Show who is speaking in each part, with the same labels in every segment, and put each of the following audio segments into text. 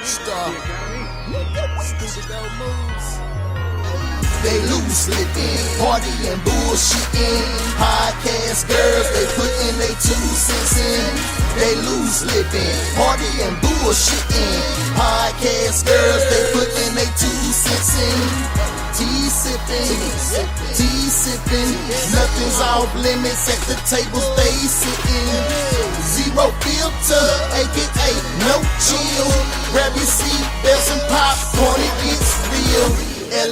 Speaker 1: Stop. Stupid old moves. They loose living, party and bullshitting. Podcast girls, they putting they 2 cents in. They loose living, party and bullshitting. Podcast girls, they putting they 2 cents in. Tea sipping, nothing's off limits at the tables they sitting. Zero filter, aka no chill. Grab your seat, there's some popcorn, it gets real.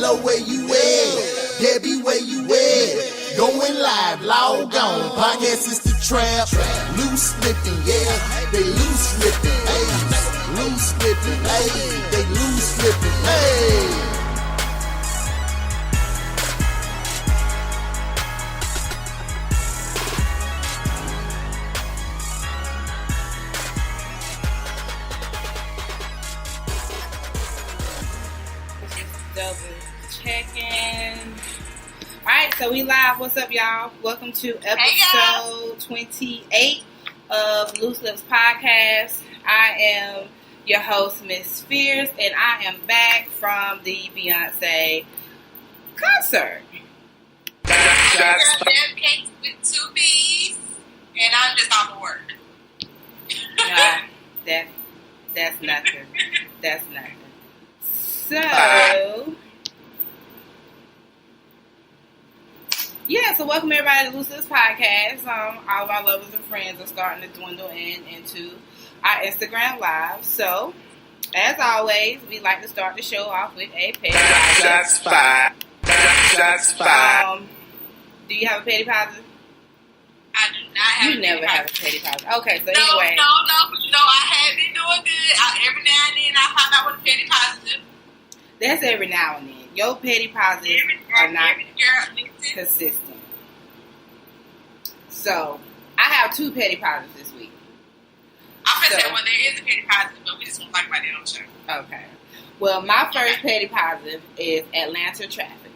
Speaker 1: L.O. where you at? Debbie where you at? Going live, log on. Podcast is the trap. Loose slipping, yeah. They loose slipping, hey. Loose slipping, hey. They loose slipping, hey.
Speaker 2: Alright, so we live. What's up, y'all? Welcome to episode 28 of Loose Lips Podcast. I am your host, Miss Fierce, and I am back from the Beyonce concert.
Speaker 3: That's cakes with 2 B's, and I'm just off of work.
Speaker 2: That's nothing. That's nothing. So... yeah, so welcome everybody to Loose Lips Podcast. All of our lovers and friends are starting to dwindle into our Instagram Live. So, as always, we like to start the show off with a petty positive.
Speaker 1: That's fine. That's fine.
Speaker 2: Do you have a petty positive?
Speaker 3: I do not have
Speaker 2: You never have a petty positive. Okay, so
Speaker 3: No,
Speaker 2: anyway.
Speaker 3: but I have been doing good. Every now and then I find out what a petty positive.
Speaker 2: That's every now and then. Your petty positives are not consistent. So, I have 2 petty positives this week.
Speaker 3: I'm going to say, well, there is a petty positive, but we just won't talk about that on the show.
Speaker 2: Okay. Well, my first petty positive is Atlanta traffic.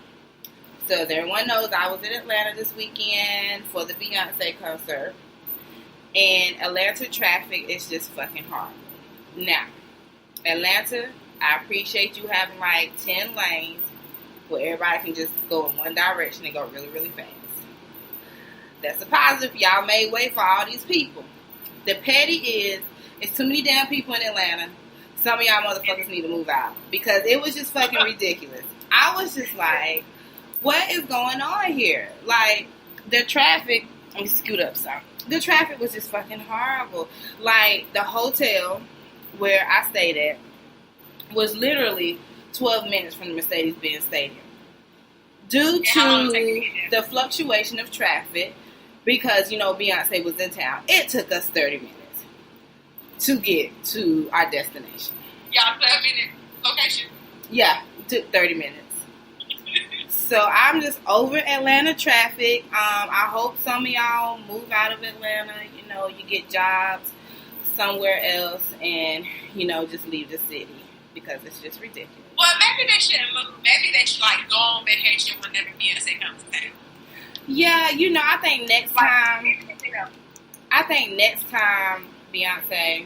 Speaker 2: So, as everyone knows, I was in Atlanta this weekend for the Beyonce concert. And Atlanta traffic is just fucking horrible. Now, Atlanta, I appreciate you having like 10 lanes where everybody can just go in one direction and go really, really fast. That's a positive. Y'all made way for all these people. The petty is, it's too many damn people in Atlanta. Some of y'all motherfuckers need to move out. Because it was just fucking ridiculous. I was just like, what is going on here? Like, the traffic, let me scoot up some. The traffic was just fucking horrible. Like, the hotel where I stayed at was literally 12 minutes from the Mercedes-Benz Stadium. Due to the fluctuation of traffic, because, you know, Beyonce was in town, it took us 30 minutes to get to our destination.
Speaker 3: Y'all 12-minute location?
Speaker 2: Yeah, it took 30 minutes. So I'm just over Atlanta traffic. I hope some of y'all move out of Atlanta. You know, you get jobs somewhere else and, you know, just leave the city. Because it's just ridiculous.
Speaker 3: Well, maybe they shouldn't move. Maybe they should, like, go on vacation whenever Beyonce comes to town.
Speaker 2: Yeah, you know, I think next time Beyonce,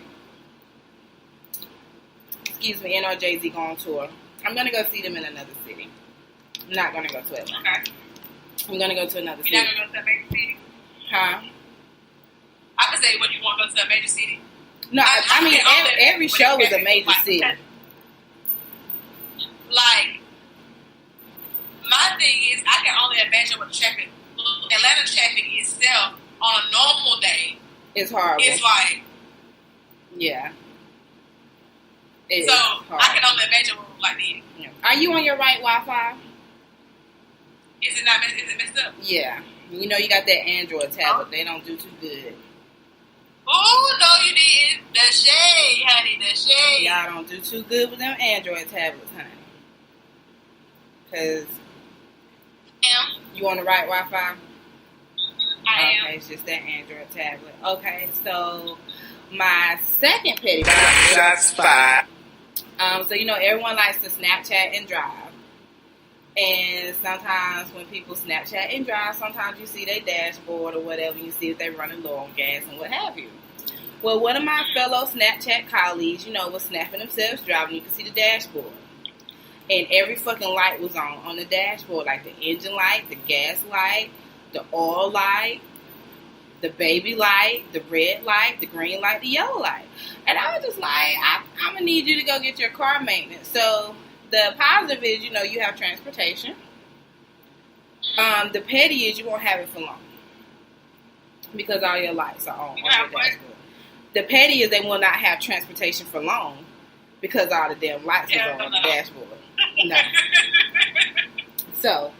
Speaker 2: and or Jay-Z go on tour, I'm going to go see them in another city. I'm not going to go to Atlanta.
Speaker 3: Okay.
Speaker 2: I'm going to go to another city.
Speaker 3: You're not going to go to a major city?
Speaker 2: Huh?
Speaker 3: I could say, when you want to go to a major city?
Speaker 2: No, I mean, every show is a major city.
Speaker 3: Like, my thing is, I can only imagine what the traffic, Atlanta traffic itself on a normal day.
Speaker 2: It's horrible.
Speaker 3: It's like,
Speaker 2: yeah.
Speaker 3: So, I can only imagine what it was like then.
Speaker 2: Yeah. Are you on your right Wi-Fi?
Speaker 3: Is it messed up?
Speaker 2: Yeah. You know, you got that Android tablet. They don't do too good.
Speaker 3: Oh, no, you didn't. The shade, honey, the shade.
Speaker 2: Y'all don't do too good with them Android tablets, honey. Because you on the right Wi-Fi?
Speaker 3: I am.
Speaker 2: Okay, it's just that Android tablet. Okay, so my second petty positive.
Speaker 1: That's fine.
Speaker 2: So, you know, everyone likes to Snapchat and drive. And sometimes when people Snapchat and drive, sometimes you see their dashboard or whatever, and you see if they're running low on gas and what have you. Well, one of my fellow Snapchat colleagues, was snapping themselves driving. You can see the dashboard. And every fucking light was on the dashboard. Like the engine light, the gas light, the oil light, the baby light, the red light, the green light, the yellow light. And I was just like, I'm going to need you to go get your car maintenance. So the positive is, you have transportation. The petty is you won't have it for long. Because all your lights are on your dashboard. The petty is they will not have transportation for long. Because all the damn lights are on the dashboard. No. So,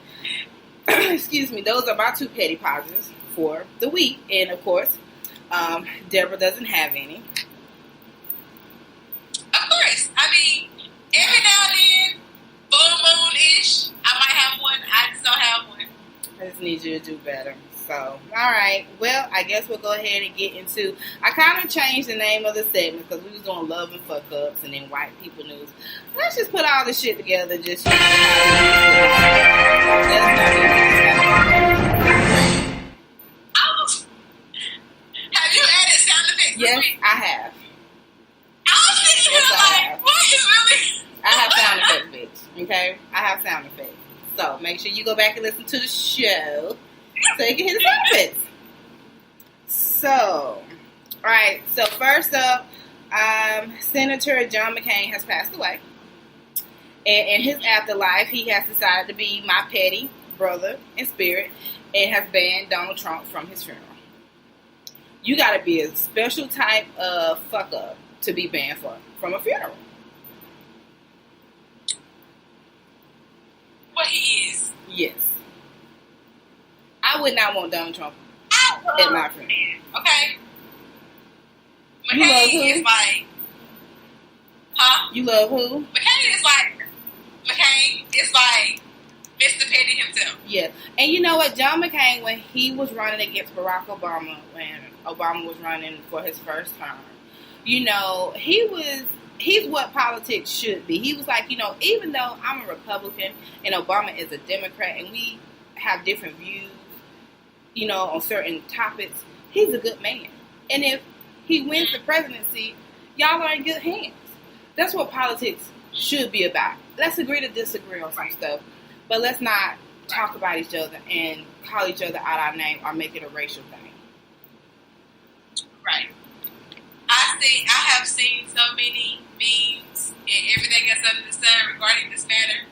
Speaker 2: excuse me, those are my 2 petty positives for the week. And of course, Deborah doesn't have any.
Speaker 3: Of course. I mean, every now and then, full moon-ish, I might have one. I just don't have one.
Speaker 2: I just need you to do better. So, alright. Well, I guess we'll go ahead and get into... I kind of changed the name of the segment because we was doing love and fuck ups and then white people news. Let's just put all this shit together. Just
Speaker 3: Have you added sound effects?
Speaker 2: Yes, I have.
Speaker 3: I was thinking,
Speaker 2: Yes, I have.
Speaker 3: like, what is really...
Speaker 2: I have sound effects, bitch. Okay? I have sound effects. So, make sure you go back and listen to the show so you can hear the sound effects. So, alright. So, first up, Senator John McCain has passed away. And in his afterlife, he has decided to be my petty brother in spirit and has banned Donald Trump from his funeral. You gotta be a special type of fuck up to be banned from a funeral.
Speaker 3: What he is.
Speaker 2: Yes. I would not want Donald Trump at my funeral.
Speaker 3: Okay?
Speaker 2: You love who?
Speaker 3: McCain is like... Huh?
Speaker 2: You love who?
Speaker 3: McCain is like Mr. Petty himself.
Speaker 2: Yeah. And you know what? John McCain, when he was running against Barack Obama, when Obama was running for his first term, he's what politics should be. He was like, even though I'm a Republican and Obama is a Democrat and we have different views, on certain topics, he's a good man. And if he wins the presidency, y'all are in good hands. That's what politics should be about. Let's agree to disagree on some stuff, but let's not talk about each other and call each other out our name or make it a racial thing.
Speaker 3: Right. I have seen so many memes and everything else under the sun regarding this matter.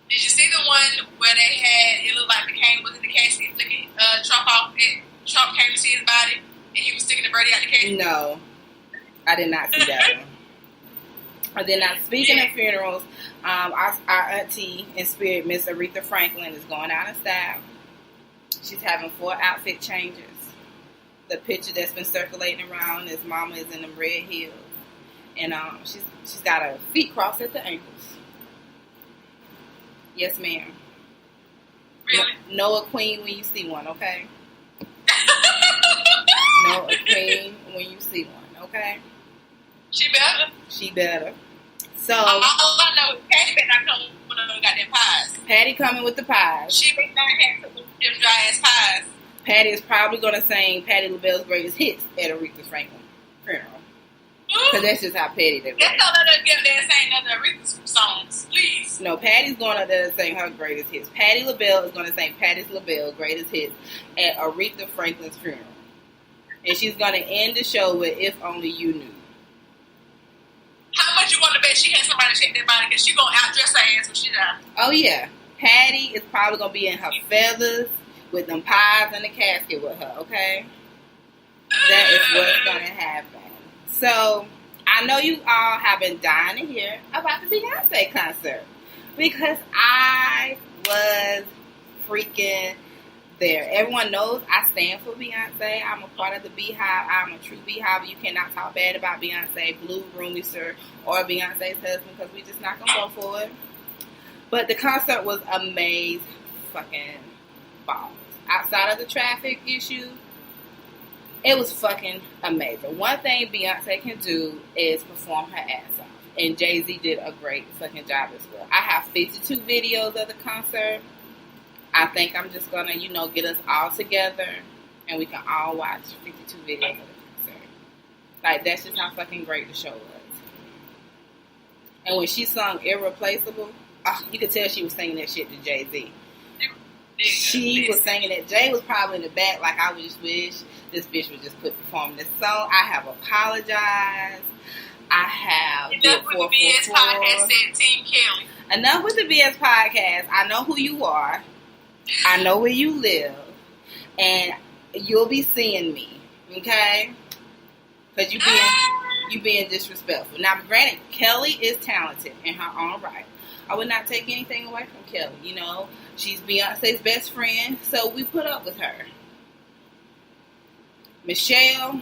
Speaker 3: Did you see the one where they had, it looked like McCain was in the casket looking Trump off, and Trump came to see his body, and he was sticking the birdie out the casket?
Speaker 2: No, I did not see that one. And then, speaking of funerals, our auntie in spirit, Miss Aretha Franklin, is going out in style. She's having 4 outfit changes. The picture that's been circulating around is Mama is in them red heels, and she's got her feet crossed at the ankles. Yes, ma'am.
Speaker 3: Really?
Speaker 2: Know a queen when you see one, okay? Know a queen when you see one, okay?
Speaker 3: She better.
Speaker 2: She better. So,
Speaker 3: all I know is Patty better not come with them goddamn pies.
Speaker 2: Patty coming with the pies.
Speaker 3: She better not have them dry ass pies.
Speaker 2: Patty is probably going to sing Patti LaBelle's greatest hits at Aretha Franklin's funeral. Because that's just how petty they were.
Speaker 3: Let's not let her get there and sing none of Aretha's songs, please.
Speaker 2: No, Patty's going up there to sing her greatest hits. Patti LaBelle is going to sing Patti LaBelle's greatest hits at Aretha Franklin's funeral. And she's going to end the show with If Only You Knew.
Speaker 3: How much you want to bet she had somebody shake their body because she going to outdress her ass when she die?
Speaker 2: Oh, yeah. Patty is probably going to be in her feathers with them pies in the casket with her, okay? That is what's going to happen. So, I know you all have been dying to hear about the Beyonce concert because I was freaking there. Everyone knows I stand for Beyonce. I'm a part of the Beehive. I'm a true Beehive. You cannot talk bad about Beyonce, Blue, Roomy Sir, or Beyonce's husband because we just not going to go for it. But the concert was amazing fucking balls. Outside of the traffic issue, it was fucking amazing. One thing Beyonce can do is perform her ass off. And Jay-Z did a great fucking job as well. I have 52 videos of the concert. I think I'm just going to, get us all together and we can all watch 52 videos of the concert. Like, that's just how fucking great the show was. And when she sung Irreplaceable, you could tell she was singing that shit to Jay-Z. She was singing it. Jay was probably in the back like, I just wish this bitch would just quit performing this song. I have apologized. I have.
Speaker 3: Enough with the BS podcast said Team Kelly.
Speaker 2: Enough with the BS podcast. I know who you are. I know where you live. And you'll be seeing me. Okay? Because you being disrespectful. Now, granted, Kelly is talented in her own right. I would not take anything away from Kelly. You know, she's Beyonce's best friend, so we put up with her. Michelle,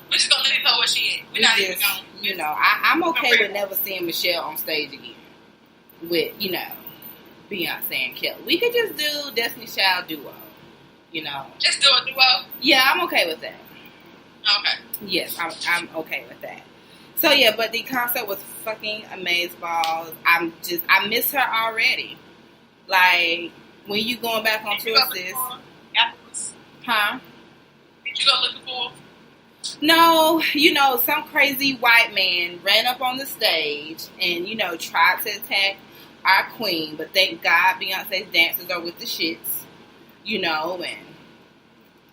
Speaker 3: we're just gonna let it go where she is. We're not even gonna.
Speaker 2: You know, I'm okay with never seeing Michelle on stage again with, you know, Beyonce and Kelly. We could just do Destiny's Child duo. You know,
Speaker 3: just do a duo.
Speaker 2: Yeah, I'm okay with that.
Speaker 3: Okay.
Speaker 2: Yes, I'm okay with that. So yeah, but the concert was fucking amazeballs. I miss her already. Like, when you going back on tour, sis? Huh?
Speaker 3: Did you go looking for?
Speaker 2: No, you know, some crazy white man ran up on the stage and, you know, tried to attack our queen. But thank God Beyonce's dancers are with the shits, you know, and,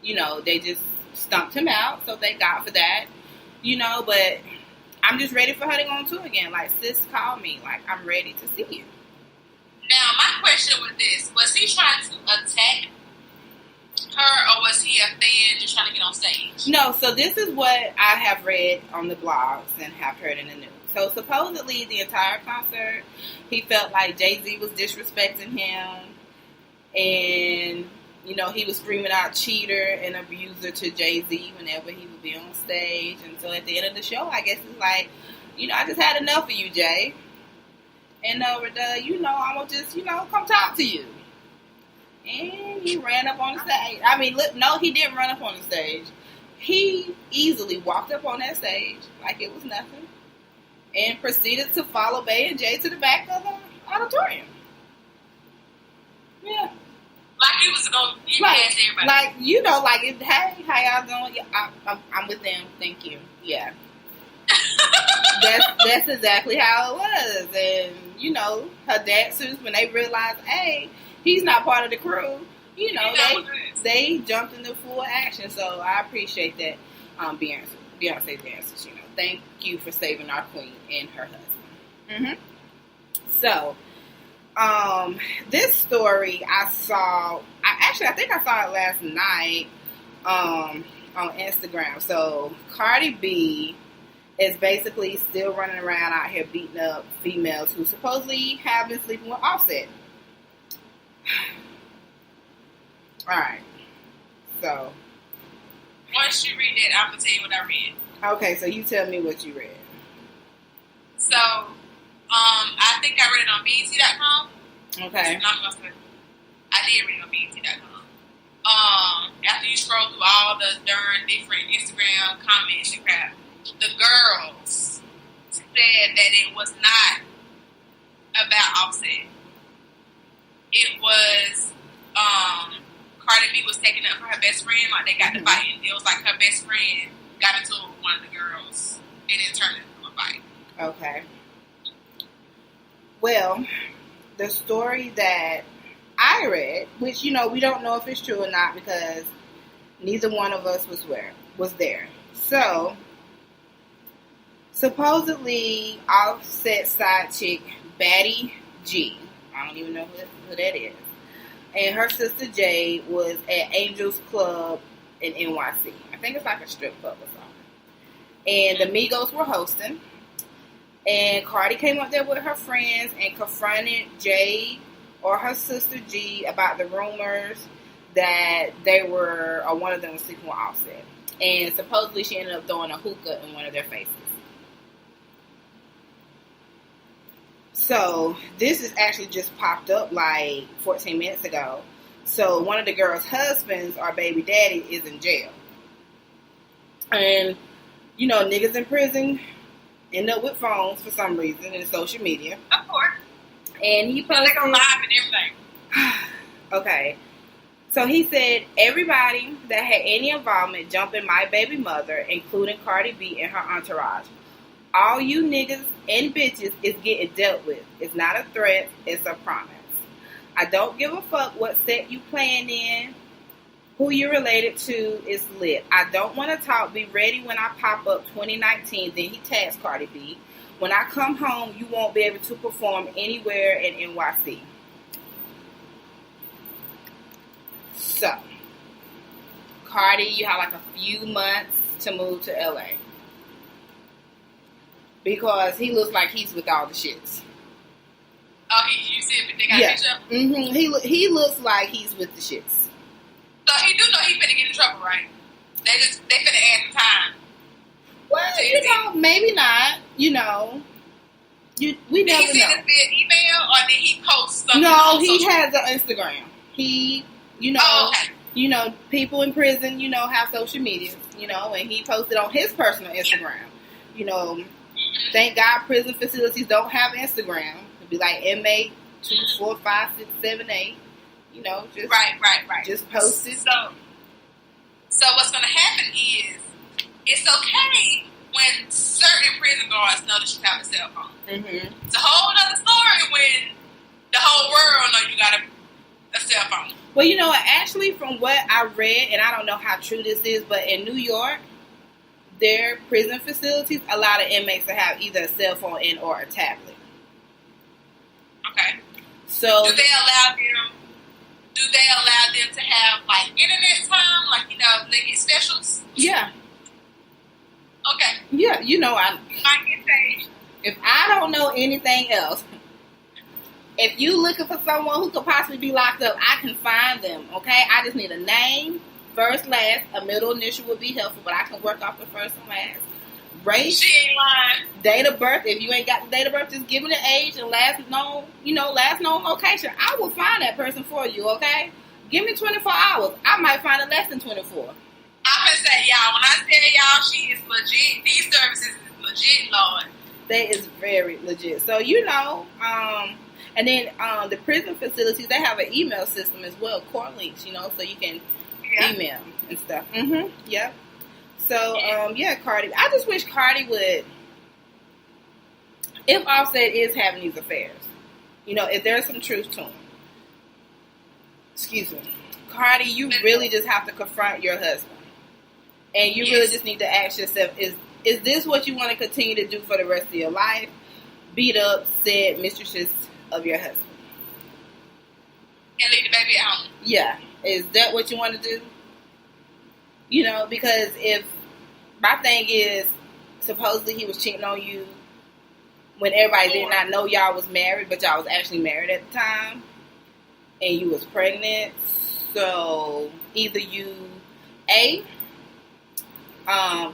Speaker 2: you know, they just stumped him out. So thank God for that, you know, but I'm just ready for her to go on tour again. Like, sis, call me. Like, I'm ready to see you.
Speaker 3: Now, my question with this, was he trying to attack her, or was he a fan just trying to get on stage?
Speaker 2: No, so this is what I have read on the blogs and have heard in the news. So supposedly the entire concert, he felt like Jay-Z was disrespecting him, and, you know, he was screaming out cheater and abuser to Jay-Z whenever he would be on stage. And so at the end of the show, I guess it's like, you know, I just had enough of you, Jay. And you know, I'm going to just, you know, come talk to you. And he ran up on the stage. I mean, look, no, he didn't run up on the stage. He easily walked up on that stage like it was nothing and proceeded to follow Bay and Jay to the back of the auditorium. Yeah.
Speaker 3: Like he was going to get past everybody.
Speaker 2: Like, you know, like, hey, how y'all doing? Yeah, I'm with them. Thank you. Yeah. That's exactly how it was. And, you know, her dancers, when they realized, hey, he's not part of the crew, you know, they jumped into full action. So I appreciate that, Beyonce's dancers, you know. Thank you for saving our queen and her husband. So, this story I saw, I think I saw it last night on Instagram. So, Cardi B is basically still running around out here beating up females who supposedly have been sleeping with Offset. Alright. So.
Speaker 3: Once you read that, I'm going to tell you what I read.
Speaker 2: Okay, so you tell me what you read.
Speaker 3: So, I think I read it on BET.com.
Speaker 2: Okay.
Speaker 3: I did read it on BET.com. After you scroll through all the darn different Instagram comments and crap, the girls said that it was not about Offset. It was, Cardi B was taking up for her best friend. Like, they got to fighting. It was like her best friend got into it with one of the girls, and it turned into a fight.
Speaker 2: Okay. Well, the story that I read, which, you know, we don't know if it's true or not because neither one of us was there. So, supposedly, Offset side chick, Batty G, I don't even know who that is, and her sister Jade was at Angel's Club in NYC. I think it's like a strip club or something. And the Migos were hosting. And Cardi came up there with her friends and confronted Jade or her sister G about the rumors that one of them was sleeping with Offset. And supposedly she ended up throwing a hookah in one of their faces. So, this is actually just popped up like 14 minutes ago. So, one of the girls' husbands, or baby daddy, is in jail. And, you know, niggas in prison end up with phones for some reason and social media.
Speaker 3: Of course.
Speaker 2: And he posted...
Speaker 3: They go live and everything.
Speaker 2: Okay. So he said, everybody that had any involvement jumping my baby mother, including Cardi B and her entourage. All you niggas and bitches is getting dealt with. It's not a threat, it's a promise. I don't give a fuck what set you playing in, who you related to is lit. I don't want to talk, be ready when I pop up 2019. Then he tags Cardi B. When I come home, you won't be able to perform anywhere in NYC. So, Cardi, you have like a few months to move to LA. Because he looks like he's with all the shits.
Speaker 3: Oh, you said they got a picture?
Speaker 2: Mm-hmm. He looks like he's with the shits.
Speaker 3: So he do know he finna get in trouble, right? They finna add the time.
Speaker 2: Well, maybe not. We never know.
Speaker 3: Did he send this via email or did he post something?
Speaker 2: No, he has an Instagram. He,
Speaker 3: okay.
Speaker 2: People in prison, have social media, and he posted on his personal Instagram. Thank God prison facilities don't have Instagram. It'd be like inmate 2, 4, 5, 6, 7, 8. Just
Speaker 3: right.
Speaker 2: Just post it.
Speaker 3: So what's gonna happen is it's okay when certain prison guards know that you have a cell phone.
Speaker 2: Mm-hmm.
Speaker 3: It's a whole other story when the whole world know you got a cell phone.
Speaker 2: Well, actually, from what I read, and I don't know how true this is, but in New York, their prison facilities allow the inmates to have either a cell phone or a tablet.
Speaker 3: Okay.
Speaker 2: So
Speaker 3: do they allow them to have like internet time, like they get specials?
Speaker 2: Yeah.
Speaker 3: Okay.
Speaker 2: Yeah,
Speaker 3: I get paid.
Speaker 2: If I don't know anything else, if you looking for someone who could possibly be locked up, I can find them. Okay, I just need a name, first, last, a middle initial would be helpful, but I can work off the first and last. Race,
Speaker 3: she ain't lying.
Speaker 2: Date of birth. If you ain't got the date of birth, just give me the age and last known location. I will find that person for you. Okay, give me 24 hours. I might find it less than 24.
Speaker 3: I'm gonna say, y'all, when I tell y'all she is legit, these services is legit, Lord.
Speaker 2: They is very legit. So and then the prison facilities, they have an email system as well, core links, so you can email and stuff. Mm-hmm. Yep. So, Cardi. I just wish Cardi would, if Offset is having these affairs, if there's some truth to them. Excuse me. Cardi, you really just have to confront your husband. And you really just need to ask yourself, is this what you want to continue to do for the rest of your life? Beat up said mistresses of your husband.
Speaker 3: And leave the baby at home.
Speaker 2: Yeah. Is that what you want to do? Because if my thing is, supposedly he was cheating on you when everybody did not know y'all was married, but y'all was actually married at the time, and you was pregnant. So either you,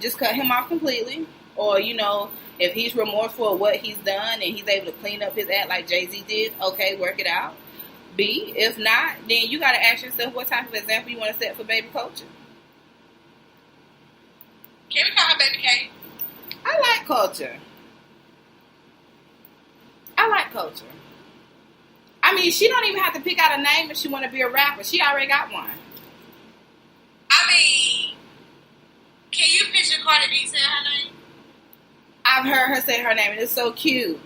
Speaker 2: just cut him off completely, or if he's remorseful of what he's done and he's able to clean up his act like Jay-Z did, okay, work it out. B, if not, then you got to ask yourself what type of example you want to set for baby culture.
Speaker 3: Can we call her Baby K?
Speaker 2: I like culture. I mean, she don't even have to pick out a name if she want to be a rapper. She already got one.
Speaker 3: I mean, can you picture Cardi B saying her name?
Speaker 2: I've heard her say her name, and it's so cute.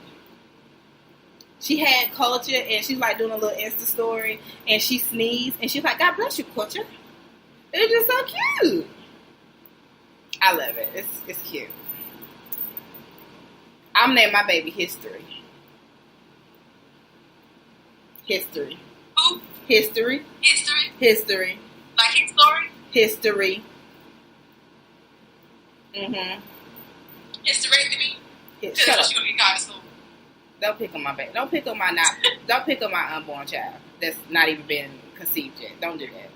Speaker 2: She had culture, and she's like doing a little Insta story, and she sneezed, and she's like, God bless you, culture. It's just so cute. I love it. It's cute. I'm naming my baby History. History.
Speaker 3: Who?
Speaker 2: History.
Speaker 3: History?
Speaker 2: History.
Speaker 3: Like his story?
Speaker 2: History. Mm-hmm.
Speaker 3: Hysterectomy?
Speaker 2: Shut up.
Speaker 3: She gonna get caught in school.
Speaker 2: Don't pick on my baby. Don't pick on my unborn child that's not even been conceived yet. Don't do that.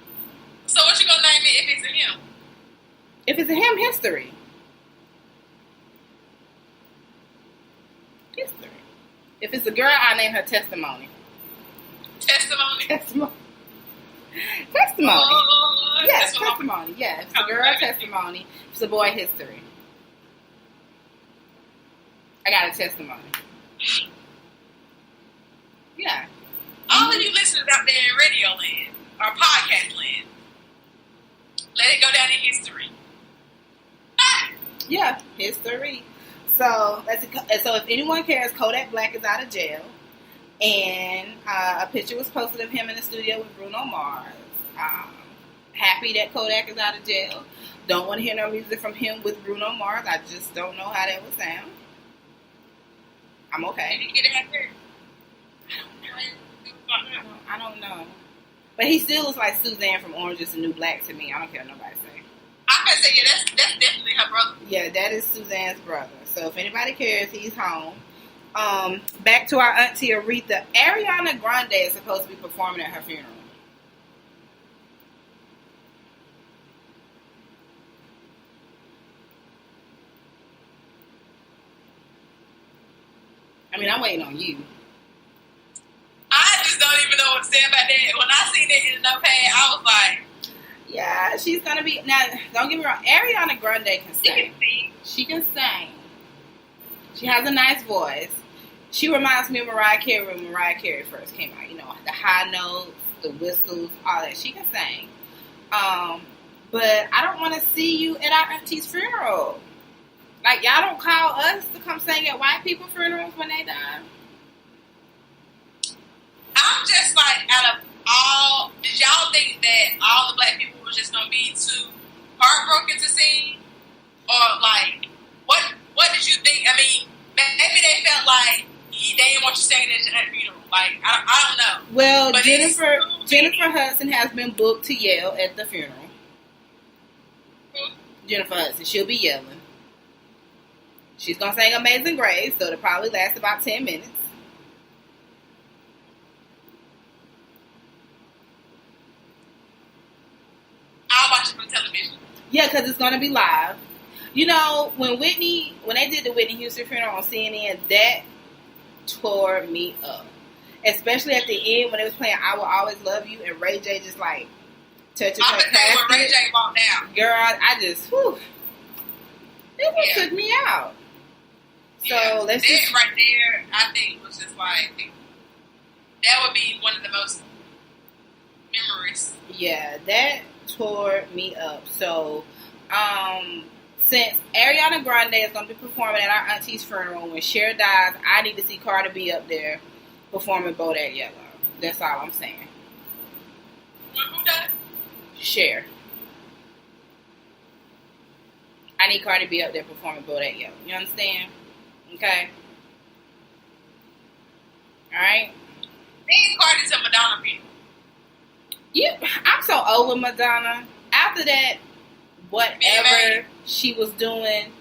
Speaker 3: So what you gonna name it if it's a him?
Speaker 2: If it's a him, History. History. If it's a girl, I name her Testimony.
Speaker 3: Testimony?
Speaker 2: Testimony.
Speaker 3: Oh,
Speaker 2: Yes, Testimony. Yeah, if it's a girl, Testimony. If it's a boy, History. I got a testimony. Yeah.
Speaker 3: All of you listeners out there in Radio Land, our podcast land. Let it go down in history.
Speaker 2: Yeah, history. So if anyone cares, Kodak Black is out of jail, and a picture was posted of him in the studio with Bruno Mars. Happy that Kodak is out of jail. Don't want to hear no music from him with Bruno Mars. I just don't know how that would sound. I'm okay.
Speaker 3: Did he get it after?
Speaker 2: I don't know. But he still looks like Suzanne from Orange is the New Black to me. I don't care what nobody say.
Speaker 3: I'm gonna say, yeah, that's definitely her brother.
Speaker 2: Yeah, that is Suzanne's brother. So if anybody cares, he's home. Back to our auntie Aretha. Ariana Grande is supposed to be performing at her funeral. I mean, I'm waiting on you.
Speaker 3: I just don't even know what to say about that. When I seen it in the notepad, I was like,
Speaker 2: yeah, she's gonna be. Now, don't get me wrong. Ariana Grande can sing. She can sing. She has a nice voice. She reminds me of Mariah Carey when Mariah Carey first came out. You know, the high notes, the whistles, all that. She can sing. But I don't want to see you at our auntie's funeral. Like, y'all don't call us to come sing at white people's funerals when they die.
Speaker 3: I'm just like, out of all, did y'all think that all the black people were just gonna be too heartbroken to sing, or like, what did you think? I mean, maybe they felt like they didn't want you singing at their funeral. Like, I don't know.
Speaker 2: Well,
Speaker 3: but
Speaker 2: Jennifer Hudson has been booked to yell at the funeral. Jennifer Hudson, she'll be yelling. She's gonna sing Amazing Grace, so it'll probably last about 10 minutes.
Speaker 3: I'll watch it on television.
Speaker 2: Yeah, because it's going to be live. You know, when they did the Whitney Houston funeral on CNN, that tore me up. Especially at the end when they was playing I Will Always Love You, and Ray J just like touches her casket.
Speaker 3: When Ray J walked down.
Speaker 2: Girl, I just, whew. It just took me out. So let's just...
Speaker 3: right there, I think, was just like, that would be one of the most memories.
Speaker 2: Yeah, that tore me up. So, since Ariana Grande is going to be performing at our auntie's funeral, when Cher dies, I need to see Cardi B up there performing Bodak Yellow. That's all I'm saying.
Speaker 3: Who died?
Speaker 2: Cher. I need Cardi B up there performing Bodak Yellow. You understand? Okay. Alright?
Speaker 3: They ain't Cardi to Madonna people.
Speaker 2: Yeah, I'm so over Madonna. After that, whatever she was doing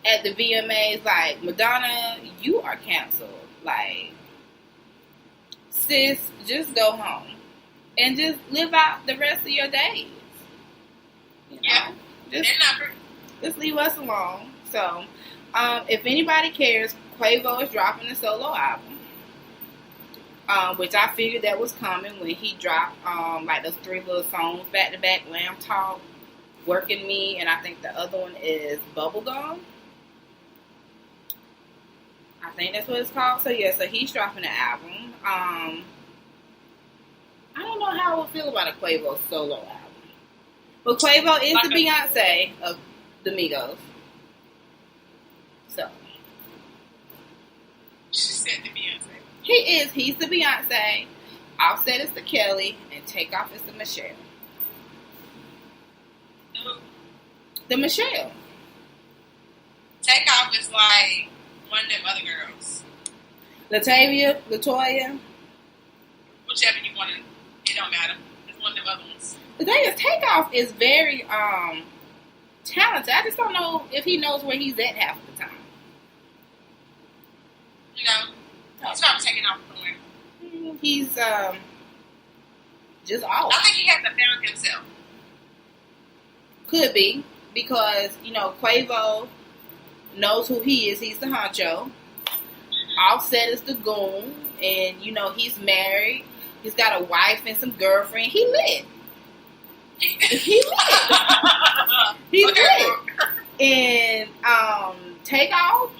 Speaker 2: at the VMAs, like, Madonna, you are canceled. Like, sis, just go home and just live out the rest of your days. You know?
Speaker 3: Yeah,
Speaker 2: just leave us alone. So, if anybody cares, Quavo is dropping a solo album. Which I figured that was coming when he dropped like those 3 little songs back to back: Lamb Talk, Working Me, and I think the other one is Bubblegum. I think that's what it's called. So yeah, so he's dropping an album. I don't know how I would feel about a Quavo solo album, but Quavo is the Beyonce of the Migos. So
Speaker 3: she said the Beyonce.
Speaker 2: He is. He's the Beyonce. Offset is the Kelly, and Takeoff is the Michelle. The Michelle.
Speaker 3: Takeoff is like one of them other girls.
Speaker 2: Latoya.
Speaker 3: Whichever you want to. It don't matter. It's one of them other ones.
Speaker 2: The thing is, Takeoff is very talented. I just don't know if he knows where he's at half the time.
Speaker 3: You know, he's probably taking off somewhere.
Speaker 2: He's just off.
Speaker 3: I think he hasn't found himself.
Speaker 2: Could be, because, you know, Quavo knows who he is. He's the honcho. Offset is the goon. And, you know, he's married. He's got a wife and some girlfriend. He lit. He lit. He's lit. And Takeoff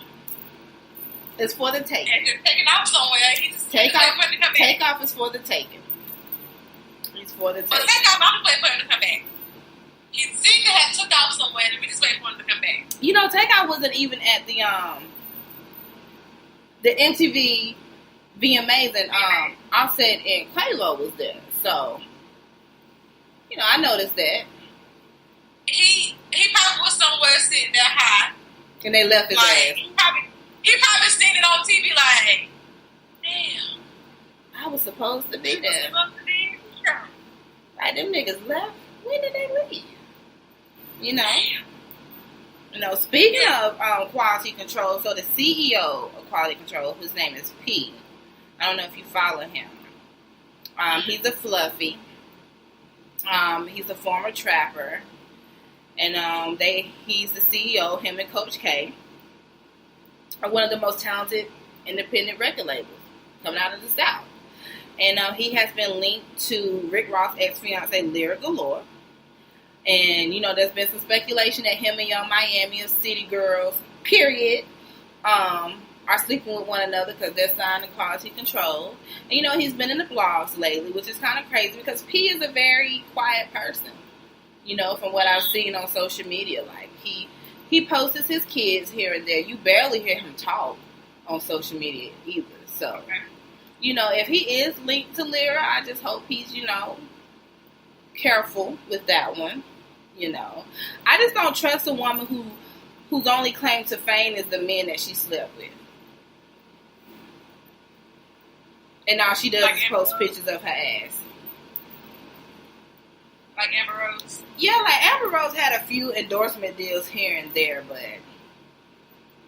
Speaker 2: is for the taking.
Speaker 3: And just taking off somewhere.
Speaker 2: Takeoff is for the taking. He's for the
Speaker 3: But
Speaker 2: tape.
Speaker 3: Takeoff, I'm waiting for him to come back. He seemed to have took off somewhere, and we just waiting for him to come back.
Speaker 2: You know, Takeoff wasn't even at the MTV VMAs, and Offset and Quavo was there. So, you know, I noticed that.
Speaker 3: He probably was somewhere sitting there high.
Speaker 2: And they left his
Speaker 3: Like,
Speaker 2: ass.
Speaker 3: he probably seen it on TV like, damn.
Speaker 2: I was supposed to be there.
Speaker 3: Supposed to be there.
Speaker 2: Like, them niggas left. When did they leave? You know? You know, speaking of quality control, so the CEO of quality control, whose name is P, I don't know if you follow him. He's a fluffy. He's a former trapper. And he's the CEO, him and Coach K, are one of the most talented independent record labels coming out of the South. And he has been linked to Rick Ross' ex-fiancee, Lyric Galore. And, you know, there's been some speculation that him and Young Miami of City Girls, period, are sleeping with one another because they're signed to quality control. And, you know, he's been in the blogs lately, which is kind of crazy because P is a very quiet person. You know, from what I've seen on social media, like he posts his kids here and there. You barely hear him talk on social media either. So, you know, if he is linked to Lyra, I just hope he's, you know, careful with that one. You know, I just don't trust a woman whose only claim to fame is the men that she slept with, and all she does is post pictures of her ass.
Speaker 3: Like Amber Rose.
Speaker 2: Yeah, like Amber Rose had a few endorsement deals here and there,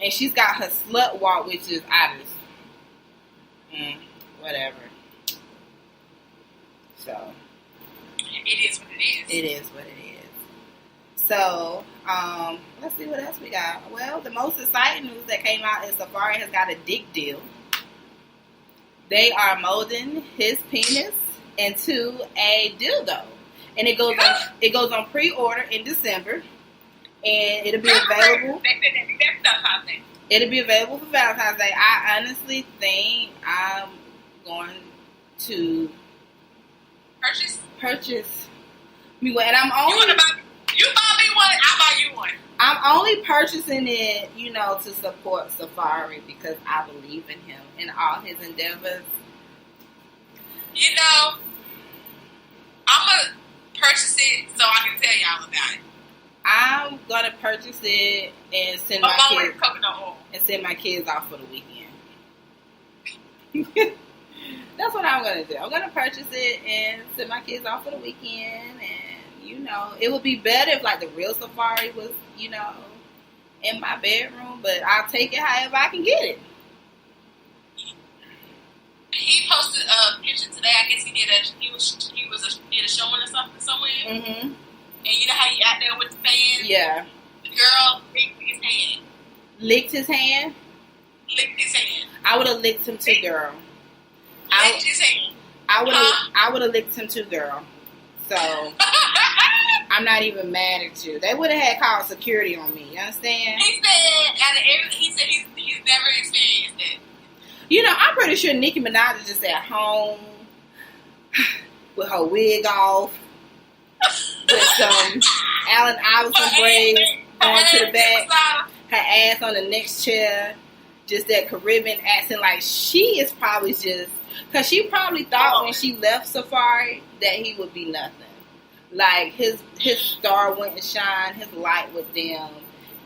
Speaker 2: and she's got her slut walk, which is obvious. Whatever. So
Speaker 3: it is what it is.
Speaker 2: It is what it is. So, let's see what else we got. Well, the most exciting news that came out is Safaree has got a dick deal. They are molding his penis into a dildo. And it goes on pre-order in December, and it'll be available. It'll be available for Valentine's Day. I honestly think I'm going to purchase me one, and I'm only.
Speaker 3: You buy me one, I buy you one.
Speaker 2: I'm only purchasing it, you know, to support Safaree because I believe in him and all his endeavors.
Speaker 3: You know, I'm gonna purchase it so I can tell y'all about it.
Speaker 2: I'm gonna purchase it and send my kids off for the weekend. That's what I'm gonna do. I'm gonna purchase it and send my kids off for the weekend, and you know, it would be better if like the real Safaree was, you know, in my bedroom, but I'll take it however I can get it.
Speaker 3: He posted a picture today. I guess he did a showing or something somewhere.
Speaker 2: Mm-hmm.
Speaker 3: And you know how you out there with the fans?
Speaker 2: Yeah.
Speaker 3: The girl licked his hand.
Speaker 2: Licked his hand?
Speaker 3: Licked his hand.
Speaker 2: I would have licked him too, girl.
Speaker 3: Licked his hand.
Speaker 2: I would have licked him too, girl. So I'm not even mad at you. They would have had called security on me. You understand?
Speaker 3: He said he's never experienced it.
Speaker 2: You know, I'm pretty sure Nicki Minaj is just at home with her wig off, with some Allen Iverson braids going to the back, her ass on the next chair, just that Caribbean accent. Like, she is probably just, because she probably thought when she left Safaree that he would be nothing. Like, his star wouldn't shine, his light would dim,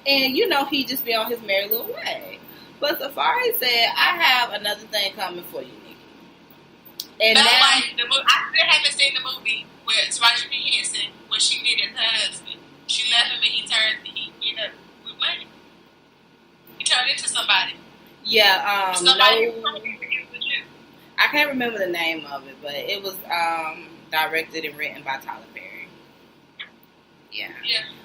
Speaker 2: and, you know, he'd just be on his merry little way. But Safaree said, I have another thing coming for you, Nicki. And
Speaker 3: but
Speaker 2: now,
Speaker 3: like, I still haven't seen the movie where Taraji P. Henson, when she did it to her husband. She left him and he ended up with money. He turned into somebody.
Speaker 2: Yeah,
Speaker 3: somebody
Speaker 2: I can't remember the name of it, but it was directed and written by Tyler Perry. Yeah.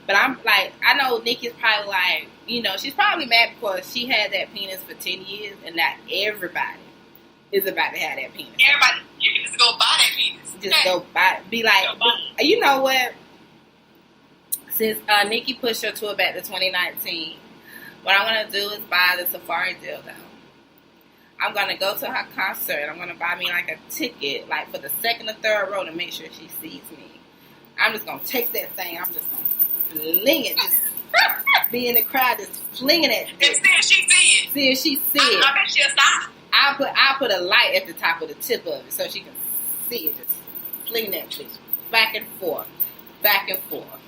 Speaker 2: But I'm like, I know Nicki's probably like, you know, she's probably mad because she had that penis for 10 years and not everybody is about to have that penis.
Speaker 3: Everybody, you can just go buy that penis.
Speaker 2: Just go buy it. Be like, you know what? Since Nicki pushed her tour back to 2019, what I'm going to do is buy the Safaree dildo. I'm gonna go to her concert. I'm gonna buy me like a ticket, like for the second or third row to make sure she sees me. I'm just gonna take that thing. I'm just gonna fling it. Just be in the crowd, just flinging it.
Speaker 3: And see if she see it.
Speaker 2: See if she see it.
Speaker 3: I bet she'll stop.
Speaker 2: I'll put a light at the top of the tip of it so she can see it. Just fling that bitch back and forth, back and forth.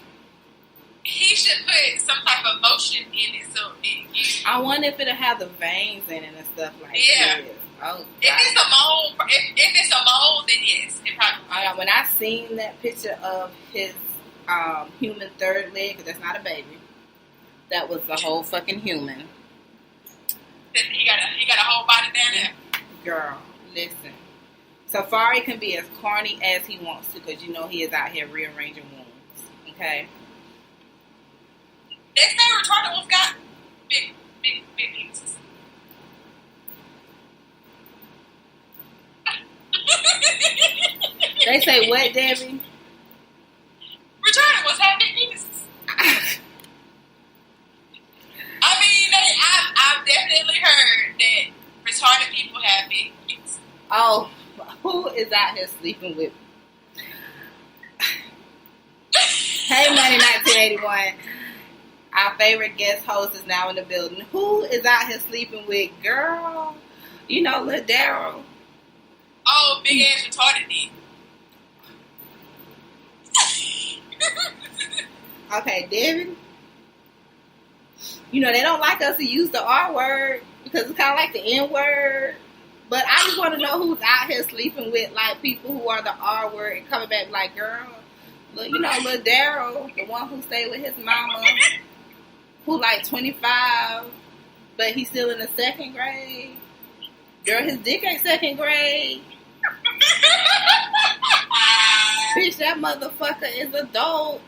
Speaker 3: He should put some type of motion in it so it
Speaker 2: I wonder if it'll have the veins in it and stuff like
Speaker 3: Yeah.
Speaker 2: that. Oh, God.
Speaker 3: if it's a mole, if it's a mole, then yes, it probably.
Speaker 2: When I seen that picture of his human third leg, because that's not a baby, that was the whole fucking human.
Speaker 3: He got a whole body down there.
Speaker 2: Girl, listen. Safari can be as corny as he wants to, because you know he is out here rearranging wounds. Okay.
Speaker 3: They say retarded ones got big penises.
Speaker 2: They say what, Debbie?
Speaker 3: Retarded ones have big penises. I mean, I've definitely heard that retarded people have big penises.
Speaker 2: Oh, who is out here sleeping with? Hey, Money 1981. Our favorite guest host is now in the building. Who is out here sleeping with? Girl, you know, Lil Daryl.
Speaker 3: Oh, big ass retarded dick.
Speaker 2: Okay, Devin. You know, they don't like us to use the R word because it's kind of like the N word. But I just want to know who's out here sleeping with, like, people who are the R word and coming back like, girl, look, you know, Lil Daryl, the one who stayed with his mama, who like 25, but he's still in the second grade. Girl, his dick ain't second grade. Bitch, that motherfucker is adult.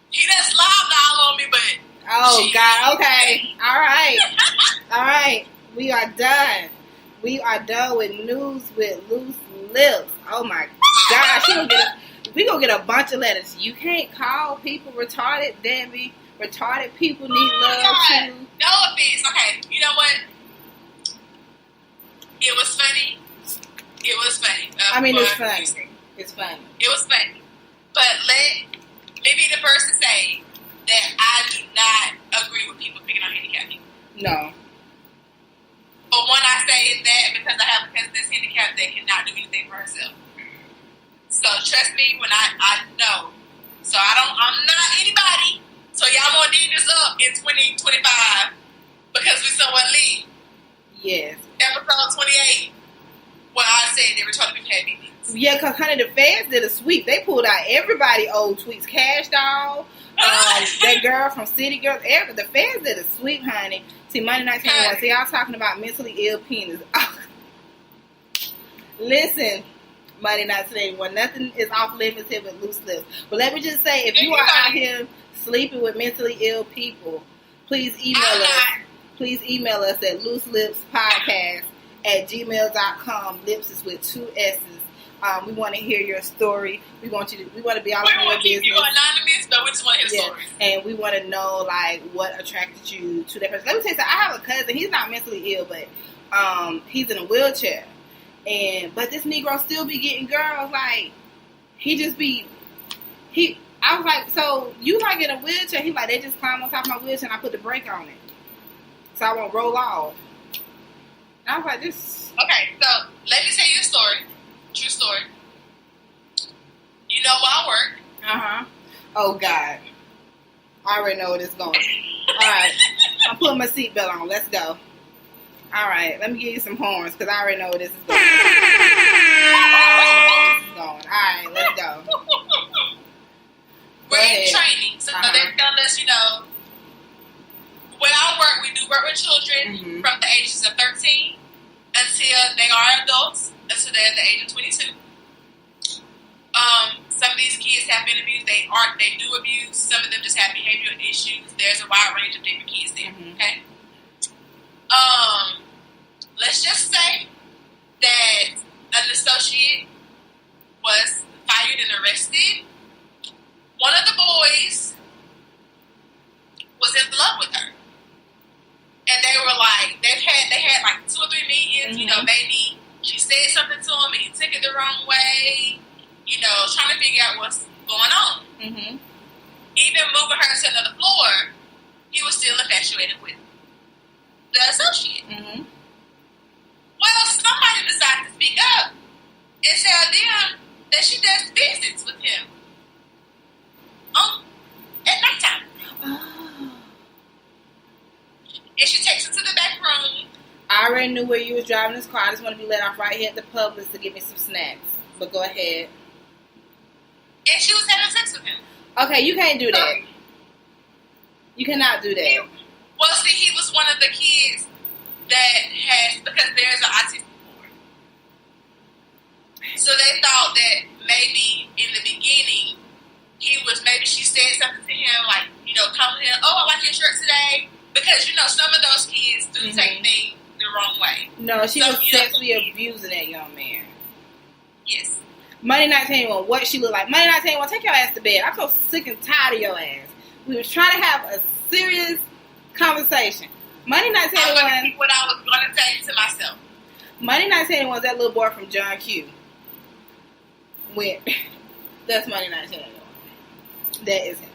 Speaker 3: He done slobbed all on me, but...
Speaker 2: Oh, God, okay. All right. We are done. We are done with news with loose lips. Oh, my gosh. We gonna get a bunch of letters. You can't call people retarded, Debbie. Retarded people need love, too.
Speaker 3: No offense. Okay, you know what? It was funny. It's funny.
Speaker 2: It's funny.
Speaker 3: It was funny. But let me the person say that I do not agree with people picking on handicapped people.
Speaker 2: No.
Speaker 3: But when I say that, because I have a cousin that's handicapped that cannot do anything for herself. So trust me when I know. So I'm not anybody. So y'all gonna need this up in 2025 because we somewhat leave.
Speaker 2: Yes.
Speaker 3: Episode 28. Well, I said they were trying to be happy.
Speaker 2: Yeah, because, honey, the fans did a sweep. They pulled out everybody old tweets. Cash Doll, that girl from City Girls. The fans did a sweep, honey. See, Monday Night 21. See, y'all talking about mentally ill penis. Listen, Monday Night 21. Nothing is off limits here with loose lips. But let me just say, if you are out here sleeping with mentally ill people, please email us. Please email us at looselipspodcast@gmail.com. Lips is with 2 S's. We want to hear your story. We want to be all over your business.
Speaker 3: We want to keep you anonymous, but we just want to hear stories.
Speaker 2: And we want to know, like, what attracted you to that person. Let me tell you something. I have a cousin. He's not mentally ill, but he's in a wheelchair. But this Negro still be getting girls. Like, I was like, so you like in a wheelchair? He like, they just climb on top of my wheelchair and I put the brake on it, so I won't roll off. And I was like, this.
Speaker 3: Okay, so let me tell you a story. True story. You know where I work.
Speaker 2: Oh, God. I already know where this is going. All right. I'm putting my seatbelt on. Let's go. All right. Let me give you some horns because I already know where this is going. All right. Let's go.
Speaker 3: We're in training. So they're telling us, you know, where I work, we do work with children from the ages of 13 until they are adults, until they're at the age of 22. Some of these kids have been abused. They do abuse. Some of them just have behavioral issues. There's a wide range of different kids there. Okay. Let's just say that an associate was fired and arrested. One of the boys was in love with her. And they were like, they had like 2 or 3 meetings, you wrong way, trying to figure out what's going on.
Speaker 2: Mm-hmm.
Speaker 3: Even moving her to another floor, he was still infatuated with the associate.
Speaker 2: Mm-hmm.
Speaker 3: Well, somebody decided to speak up and tell them that she does visits with him at nighttime.
Speaker 2: Oh.
Speaker 3: And she takes him to the back room.
Speaker 2: I already knew where you was driving this car. I just want to be let off right here at the Publix to give me some snacks. But go ahead.
Speaker 3: And she was having sex with him.
Speaker 2: Okay, you can't do that. You cannot do that.
Speaker 3: Well, see, he was one of the kids that has, because there's an autistic board. So they thought that maybe in the beginning, maybe she said something to him, like, come to him, oh, I like your shirt today. Because, some of those kids do take things the wrong way.
Speaker 2: No, she was sexually abusing that young man.
Speaker 3: Yes.
Speaker 2: Monday Night 21, what she look like. Monday Night 21, take your ass to bed. I'm so sick and tired of your ass. We was trying to have a serious conversation. Monday Night 21.
Speaker 3: I'm going to think what I was going to say to myself.
Speaker 2: Monday Night 21 was that little boy from John Q. That's Monday Night 21. That is him.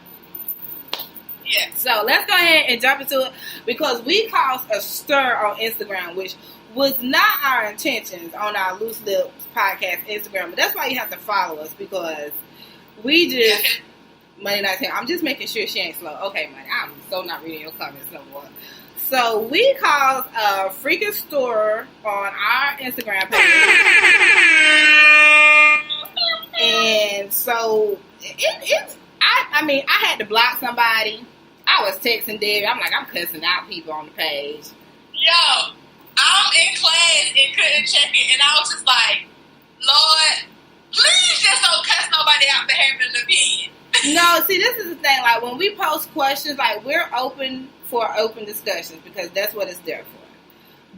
Speaker 3: Yeah.
Speaker 2: So let's go ahead and jump into it because we caused a stir on Instagram, which was not our intentions on our Loose Lips podcast Instagram. But that's why you have to follow us because we just Monday Night 10. I'm just making sure she ain't slow. Okay, Money. I'm so not reading your comments no more. So we caused a freaking stir on our Instagram page, and so I had to block somebody. I was texting Debbie. I'm like, I'm cussing out people on the page.
Speaker 3: Yo, I'm in class and couldn't check it, and I was just like, Lord, please just don't cuss nobody out for having an opinion.
Speaker 2: No, see, this is the thing. Like, when we post questions, like, we're open for open discussions because that's what it's there for.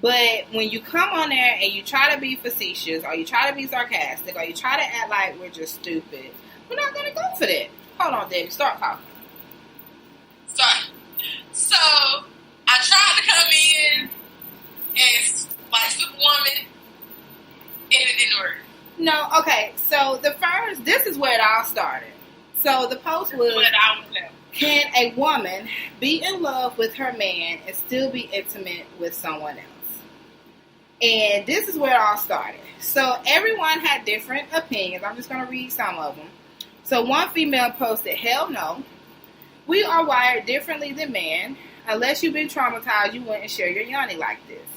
Speaker 2: But when you come on there and you try to be facetious or you try to be sarcastic or you try to act like we're just stupid, we're not going to go for that. Hold on, Debbie. Start talking.
Speaker 3: Sorry. So, I tried to come in as, like, Superwoman, and it didn't work.
Speaker 2: No, okay. So, this is where it all started. So, the post was, can a woman be in love with her man and still be intimate with someone else? And this is where it all started. So, everyone had different opinions. I'm just going to read some of them. So, one female posted, hell no. We are wired differently than men. Unless you've been traumatized, you wouldn't share your yoni like this.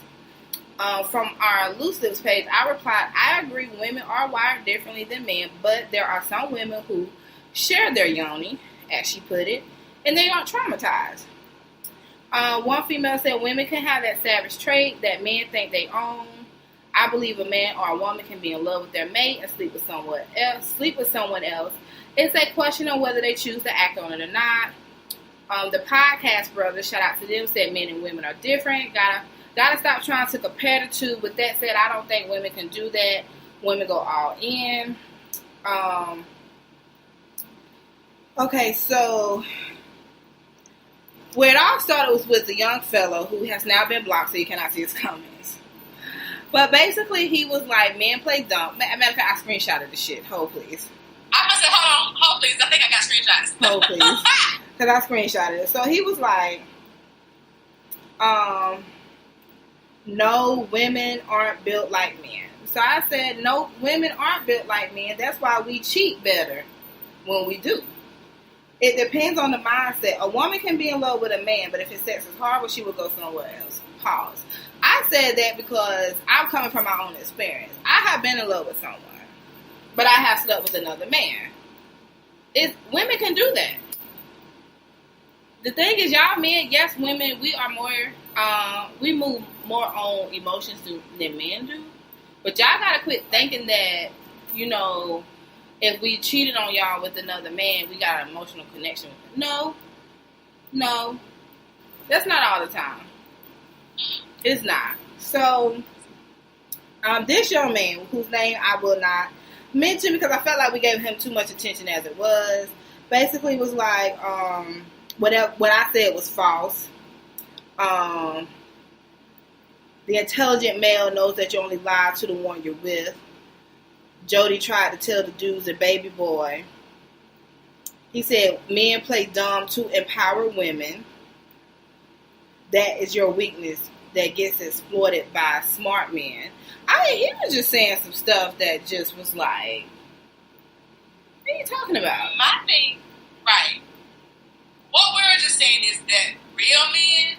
Speaker 2: From our Loose Lips page, I replied, I agree women are wired differently than men, but there are some women who share their yoni, as she put it, and they aren't traumatized. One female said women can have that savage trait that men think they own. I believe a man or a woman can be in love with their mate and sleep with someone else. It's a question of whether they choose to act on it or not. The podcast brothers, shout out to them, said men and women are different. Gotta stop trying to compare the two. With that said, I don't think women can do that. Women go all in. Okay, so where it all started was with a young fellow who has now been blocked, so you cannot see his comments. But basically, he was like, men play dumb. Matter of fact, I screenshotted the shit. Hold, please.
Speaker 3: I must say, hold please. I think I got screenshots.
Speaker 2: Hold, please. Because I screenshotted it. So he was like, no, women aren't built like men. So I said, no, women aren't built like men. That's why we cheat better when we do. It depends on the mindset. A woman can be in love with a man, but if his sex is horrible, she will go somewhere else. Pause. I said that because I'm coming from my own experience. I have been in love with someone, but I have slept with another man. Women can do that. The thing is, y'all men, yes, women, we are more, we move more on emotions than men do. But y'all gotta quit thinking that, if we cheated on y'all with another man, we got an emotional connection with them. No. That's not all the time. It's not. So, this young man, whose name I will not mention because I felt like we gave him too much attention as it was, basically was like, what I said was false. The intelligent male knows that you only lie to the one you're with. Jody tried to tell the dudes a baby boy. He said men play dumb to empower women. That is your weakness that gets exploited by smart men. I mean, he was just saying some stuff that just was like, what are you talking about?
Speaker 3: My thing, right. What we're just saying is that real men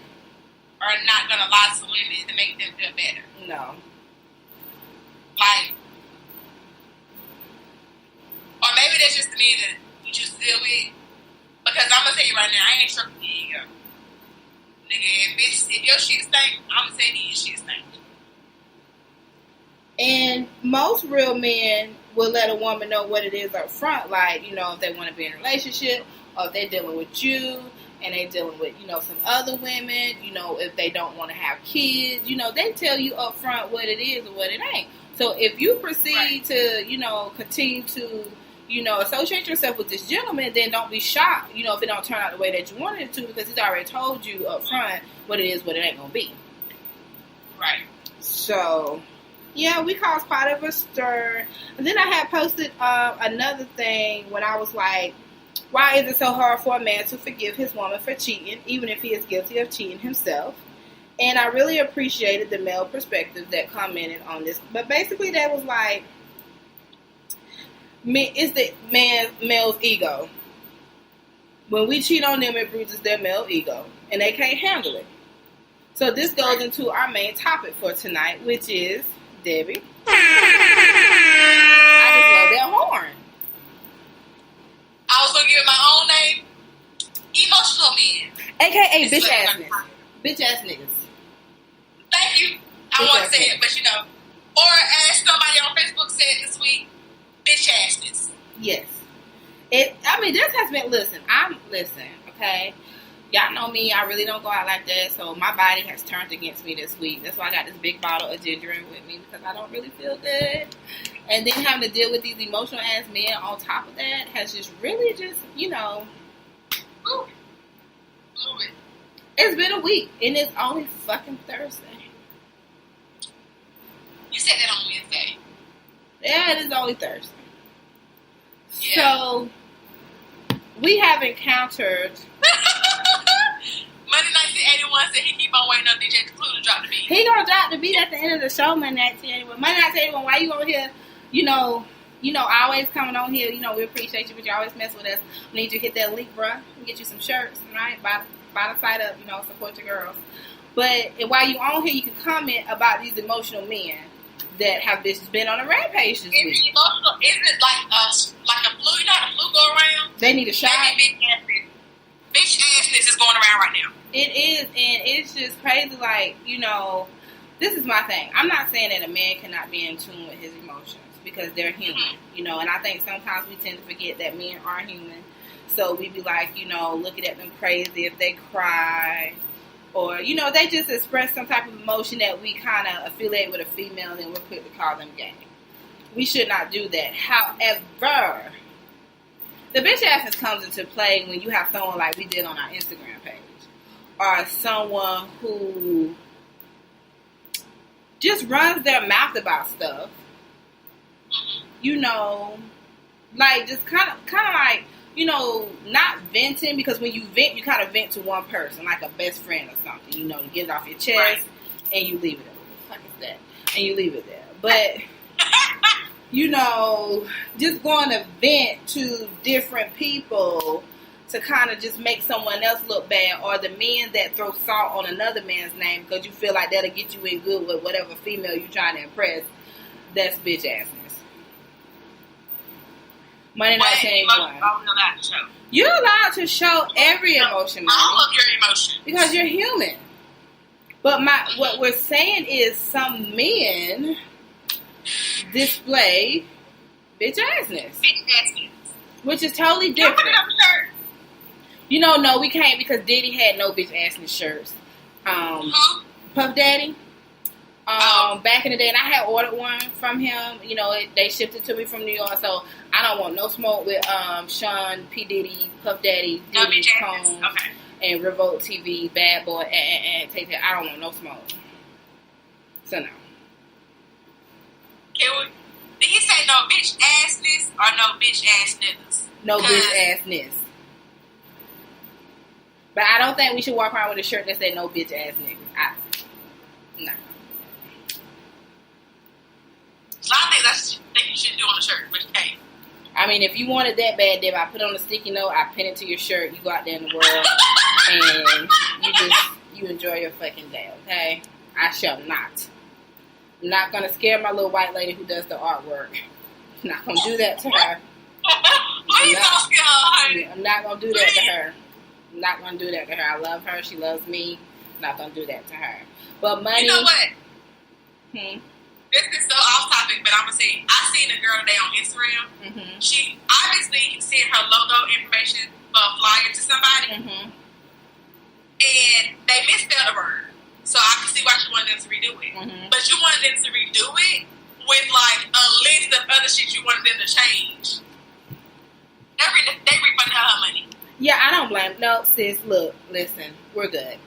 Speaker 3: are not going to lie to women to make them feel better.
Speaker 2: No.
Speaker 3: Like, or maybe that's just the men that you just deal with. Because I'm going to tell you right now, I ain't stroking your ego. Nigga, if your shit stink, I'm going to tell you your shit stink.
Speaker 2: And most real men will let a woman know what it is up front. Like, you know, if they want to be in a relationship, or if they're dealing with you, and they're dealing with, you know, some other women, you know, if they don't want to have kids, you know, they tell you up front what it is or what it ain't. So if you proceed to, you know, continue to, you know, associate yourself with this gentleman, then don't be shocked, you know, if it don't turn out the way that you wanted it to, because he's already told you up front what it is, what it ain't gonna be.
Speaker 3: Right.
Speaker 2: So, yeah, we caused quite of a stir. And then I had posted another thing when I was like, why is it so hard for a man to forgive his woman for cheating, even if he is guilty of cheating himself? And I really appreciated the male perspective that commented on this. But basically, that was like, it's the male's ego. When we cheat on them, it bruises their male ego, and they can't handle it. So this goes into our main topic for tonight, which is Debbie. I just love that horn.
Speaker 3: I was going to give it my own name. Emotional men.
Speaker 2: AKA
Speaker 3: It's
Speaker 2: bitch
Speaker 3: like-
Speaker 2: ass niggas. Bitch ass niggas.
Speaker 3: Thank you. I want to say it, but you know. Or as somebody on Facebook said this week, bitch assness.
Speaker 2: Yes. This has been, listen, okay? Y'all know me, I really don't go out like that, so my body has turned against me this week. That's why I got this big bottle of ginger ale with me, because I don't really feel good. And then having to deal with these emotional ass men on top of that has just really you know.
Speaker 3: Ooh.
Speaker 2: It's been a week, and it's only fucking Thursday.
Speaker 3: You said that on Wednesday.
Speaker 2: Yeah, it is only Thursday.
Speaker 3: Yeah.
Speaker 2: So, we have encountered...
Speaker 3: Monday 1981 said he keep on waiting on DJ Clue to drop the beat.
Speaker 2: He gonna drop the beat at the end of the show, Monday 1981. Monday 1981, why you on here? You know, always coming on here. You know, we appreciate you, but you always mess with us. We need you to hit that link, bruh. And get you some shirts, right? Buy the site up, you know, support your girls. But while you on here, you can comment about these emotional men that have been on a rampage this week.
Speaker 3: Is it like a flu? You know how the flu go around?
Speaker 2: They need a shot.
Speaker 3: Bitch assness is going around right now.
Speaker 2: It is, and it's just crazy. Like, you know, this is my thing. I'm not saying that a man cannot be in tune with his emotions, because they're human, you know, and I think sometimes we tend to forget that men are human. So we be like, you know, looking at them crazy if they cry, or, you know, they just express some type of emotion that we kind of affiliate with a female, and then we're quick to call them gay. We should not do that. However, the bitch assness comes into play when you have someone like we did on our Instagram page, or someone who just runs their mouth about stuff. You know, like just kind of like, you know, not venting, because when you vent, you kind of vent to one person, like a best friend or something. You know, you get it off your chest, right, and you leave it there. What the fuck is that? And you leave it there. But you know, just going to vent to different people to kind of just make someone else look bad, or the men that throw salt on another man's name because you feel like that'll get you in good with whatever female you're trying to impress. That's bitch assness. Monday night saying you're allowed to show every emotion,
Speaker 3: all of your emotions,
Speaker 2: because you're human. But what we're saying is some men display bitch assness, which is totally different. You know, no, we can't, because Diddy had no bitch assness shirts. Puff Daddy. Back in the day, and I had ordered one from him. You know, they shipped it to me from New York, so I don't want no smoke with Sean P. Diddy, Puff Daddy, Diddy, Combs, and Revolt TV, Bad Boy, and take that. I don't want no smoke. So no.
Speaker 3: Can we? Did he say no bitch assness or no bitch ass niggas?
Speaker 2: No bitch assness. But I don't think we should walk around with a shirt that say no bitch ass niggas. No.
Speaker 3: A lot of things I think you shouldn't do on a shirt, but you can't.
Speaker 2: I mean, if you want it that bad, Deb, I put on a sticky note, I pin it to your shirt, you go out there in the world, and you enjoy your fucking day, okay? I shall not. I'm not going to scare my little white lady who does the artwork. I'm not going to do that to her.
Speaker 3: Please don't scare her, honey.
Speaker 2: I'm not going to do that to her. I'm not going to do that to her. I love her. She loves me. I'm not going to do that to her. But money...
Speaker 3: You know what? This is so off topic, but I'm going to say, I seen a girl today on Instagram.
Speaker 2: Mm-hmm.
Speaker 3: She obviously sent her logo information for a flyer to somebody.
Speaker 2: Mm-hmm.
Speaker 3: And they misspelled a word. So I can see why she wanted them to redo it.
Speaker 2: Mm-hmm.
Speaker 3: But you wanted them to redo it with like a list of other shit you wanted them to change. They refunded her money.
Speaker 2: Yeah, I don't blame. No, sis, look, listen, we're good.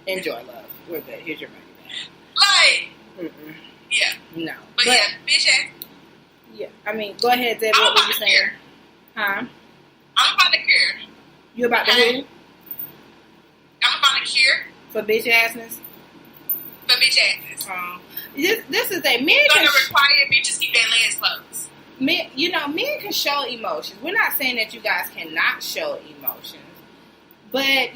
Speaker 2: Enjoy, love. We're good. Here's your money back.
Speaker 3: Like, yeah.
Speaker 2: No.
Speaker 3: But yeah, bitch ass.
Speaker 2: Yeah, I mean, go ahead, Deb. What were you saying? Huh?
Speaker 3: I'm about to cure.
Speaker 2: You about to who?
Speaker 3: I'm about to cure.
Speaker 2: For bitch assness?
Speaker 3: For bitch assness.
Speaker 2: This is a men
Speaker 3: It's
Speaker 2: can
Speaker 3: going to require bitches keep their legs closed.
Speaker 2: Men can show emotions. We're not saying that you guys cannot show emotions. But,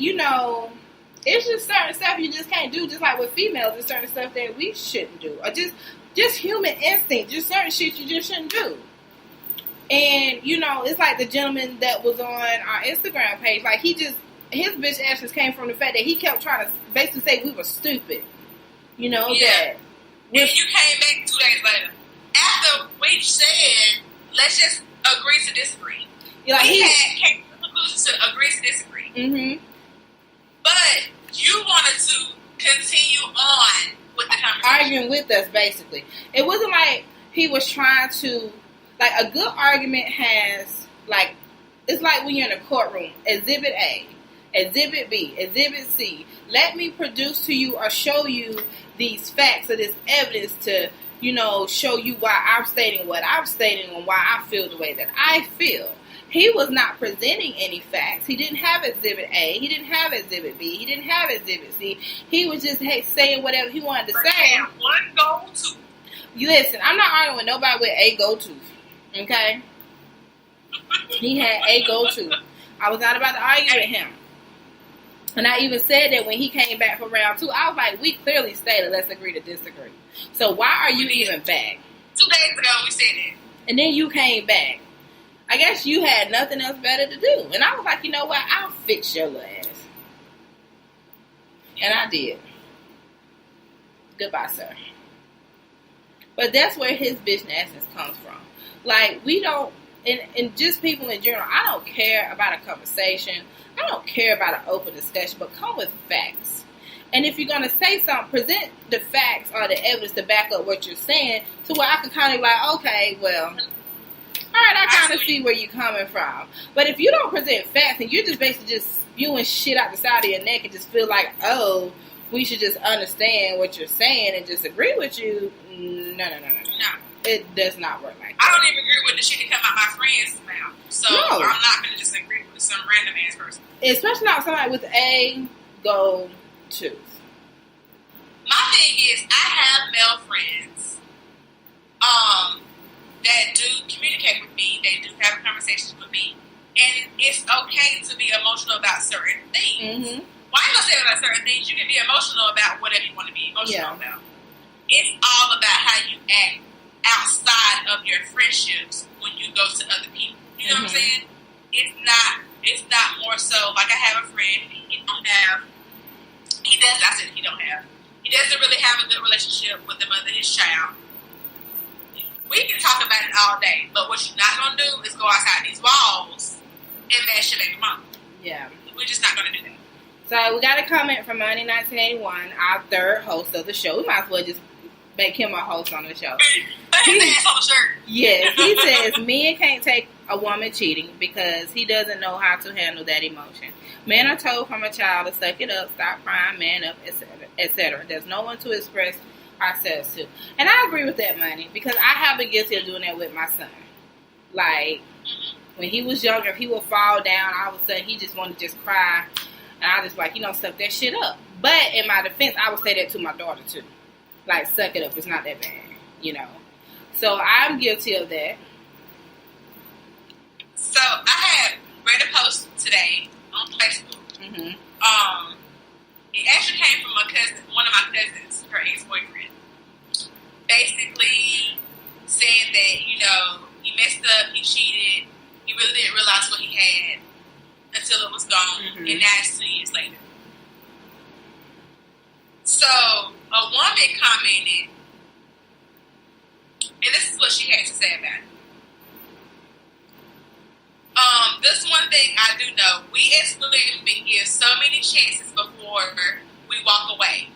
Speaker 2: it's just certain stuff you just can't do, just like with females. There's certain stuff that we shouldn't do. Or just human instinct. Just certain shit you just shouldn't do. And, it's like the gentleman that was on our Instagram page. Like, his bitch actions came from the fact that he kept trying to basically say we were stupid.
Speaker 3: Yeah.
Speaker 2: That...
Speaker 3: And you came back 2 days later. After we said, let's just agree to disagree.
Speaker 2: Like
Speaker 3: came to the conclusion to agree to disagree.
Speaker 2: Mm-hmm.
Speaker 3: But you wanted to continue on with the conversation.
Speaker 2: Arguing with us, basically. It wasn't like he was trying to... Like, a good argument has, like... It's like when you're in a courtroom. Exhibit A, Exhibit B, Exhibit C. Let me produce to you or show you these facts or this evidence to, show you why I'm stating what I'm stating and why I feel the way that I feel. He was not presenting any facts. He didn't have Exhibit A. He didn't have Exhibit B. He didn't have Exhibit C. He was just saying whatever he wanted to say.
Speaker 3: One goal tooth.
Speaker 2: Listen, I'm not arguing with nobody with a gold tooth. Okay? He had a gold tooth. I was not about to argue with him. And I even said that when he came back for round 2, I was like, we clearly stated, let's agree to disagree. So why are you even back?
Speaker 3: 2 days ago we said that.
Speaker 2: And then you came back. I guess you had nothing else better to do. And I was like, you know what? I'll fix your little ass. And I did. Goodbye, sir. But that's where his bitch nastiness comes from. Like, we don't, and just people in general, I don't care about a conversation. I don't care about an open discussion, but come with facts. And if you're going to say something, present the facts or the evidence to back up what you're saying to where I can kind of be like, okay, well, all right, I kind of see where you're coming from. But if you don't present facts and you're just basically just spewing shit out the side of your neck and just feel like, oh, we should just understand what you're saying and just agree with you, no. It does not work like that.
Speaker 3: I don't even agree with the shit that come out my friend's mouth. So I'm not going to just agree with some random ass person.
Speaker 2: Especially not somebody with a gold tooth.
Speaker 3: My thing is, I have male friends that do communicate with me. They do have conversations with me. And it's okay to be emotional about certain things.
Speaker 2: Mm-hmm.
Speaker 3: Why am I saying about certain things? You can be emotional about whatever you want to be emotional about. It's all about how you act outside of your friendships when you go to other people. You know what I'm saying? It's not more so like I have a friend, he doesn't really have a good relationship with the mother of his child. We can talk about it all day, but what you're not going to do is go outside these walls and bash your baby mama.
Speaker 2: Yeah.
Speaker 3: We're just not going to do that.
Speaker 2: So we got a comment from Money 1981, our third host of the show. We might as well just make him a host on the show.
Speaker 3: His ass on the shirt.
Speaker 2: Yes, he says men can't take a woman cheating because he doesn't know how to handle that emotion. Men are told from a child to suck it up, stop crying, man up, etc., etc. There's no one to express ourselves too. And I agree with that, Money, because I have been guilty of doing that with my son. Like, when he was younger, if he would fall down, all of a sudden he just wanted to just cry. And I just like, suck that shit up. But in my defense, I would say that to my daughter too. Like, suck it up. It's not that bad, So I'm guilty of that.
Speaker 3: So I had read a post today on Facebook.
Speaker 2: Mm-hmm.
Speaker 3: It actually came from one of my cousins, her ex-boyfriend. Basically saying that, he messed up, he cheated, he really didn't realize what he had until it was gone, and now it's 2 years later. So a woman commented, and this is what she had to say about it. This one thing I do know, we as women give so many chances before we walk away.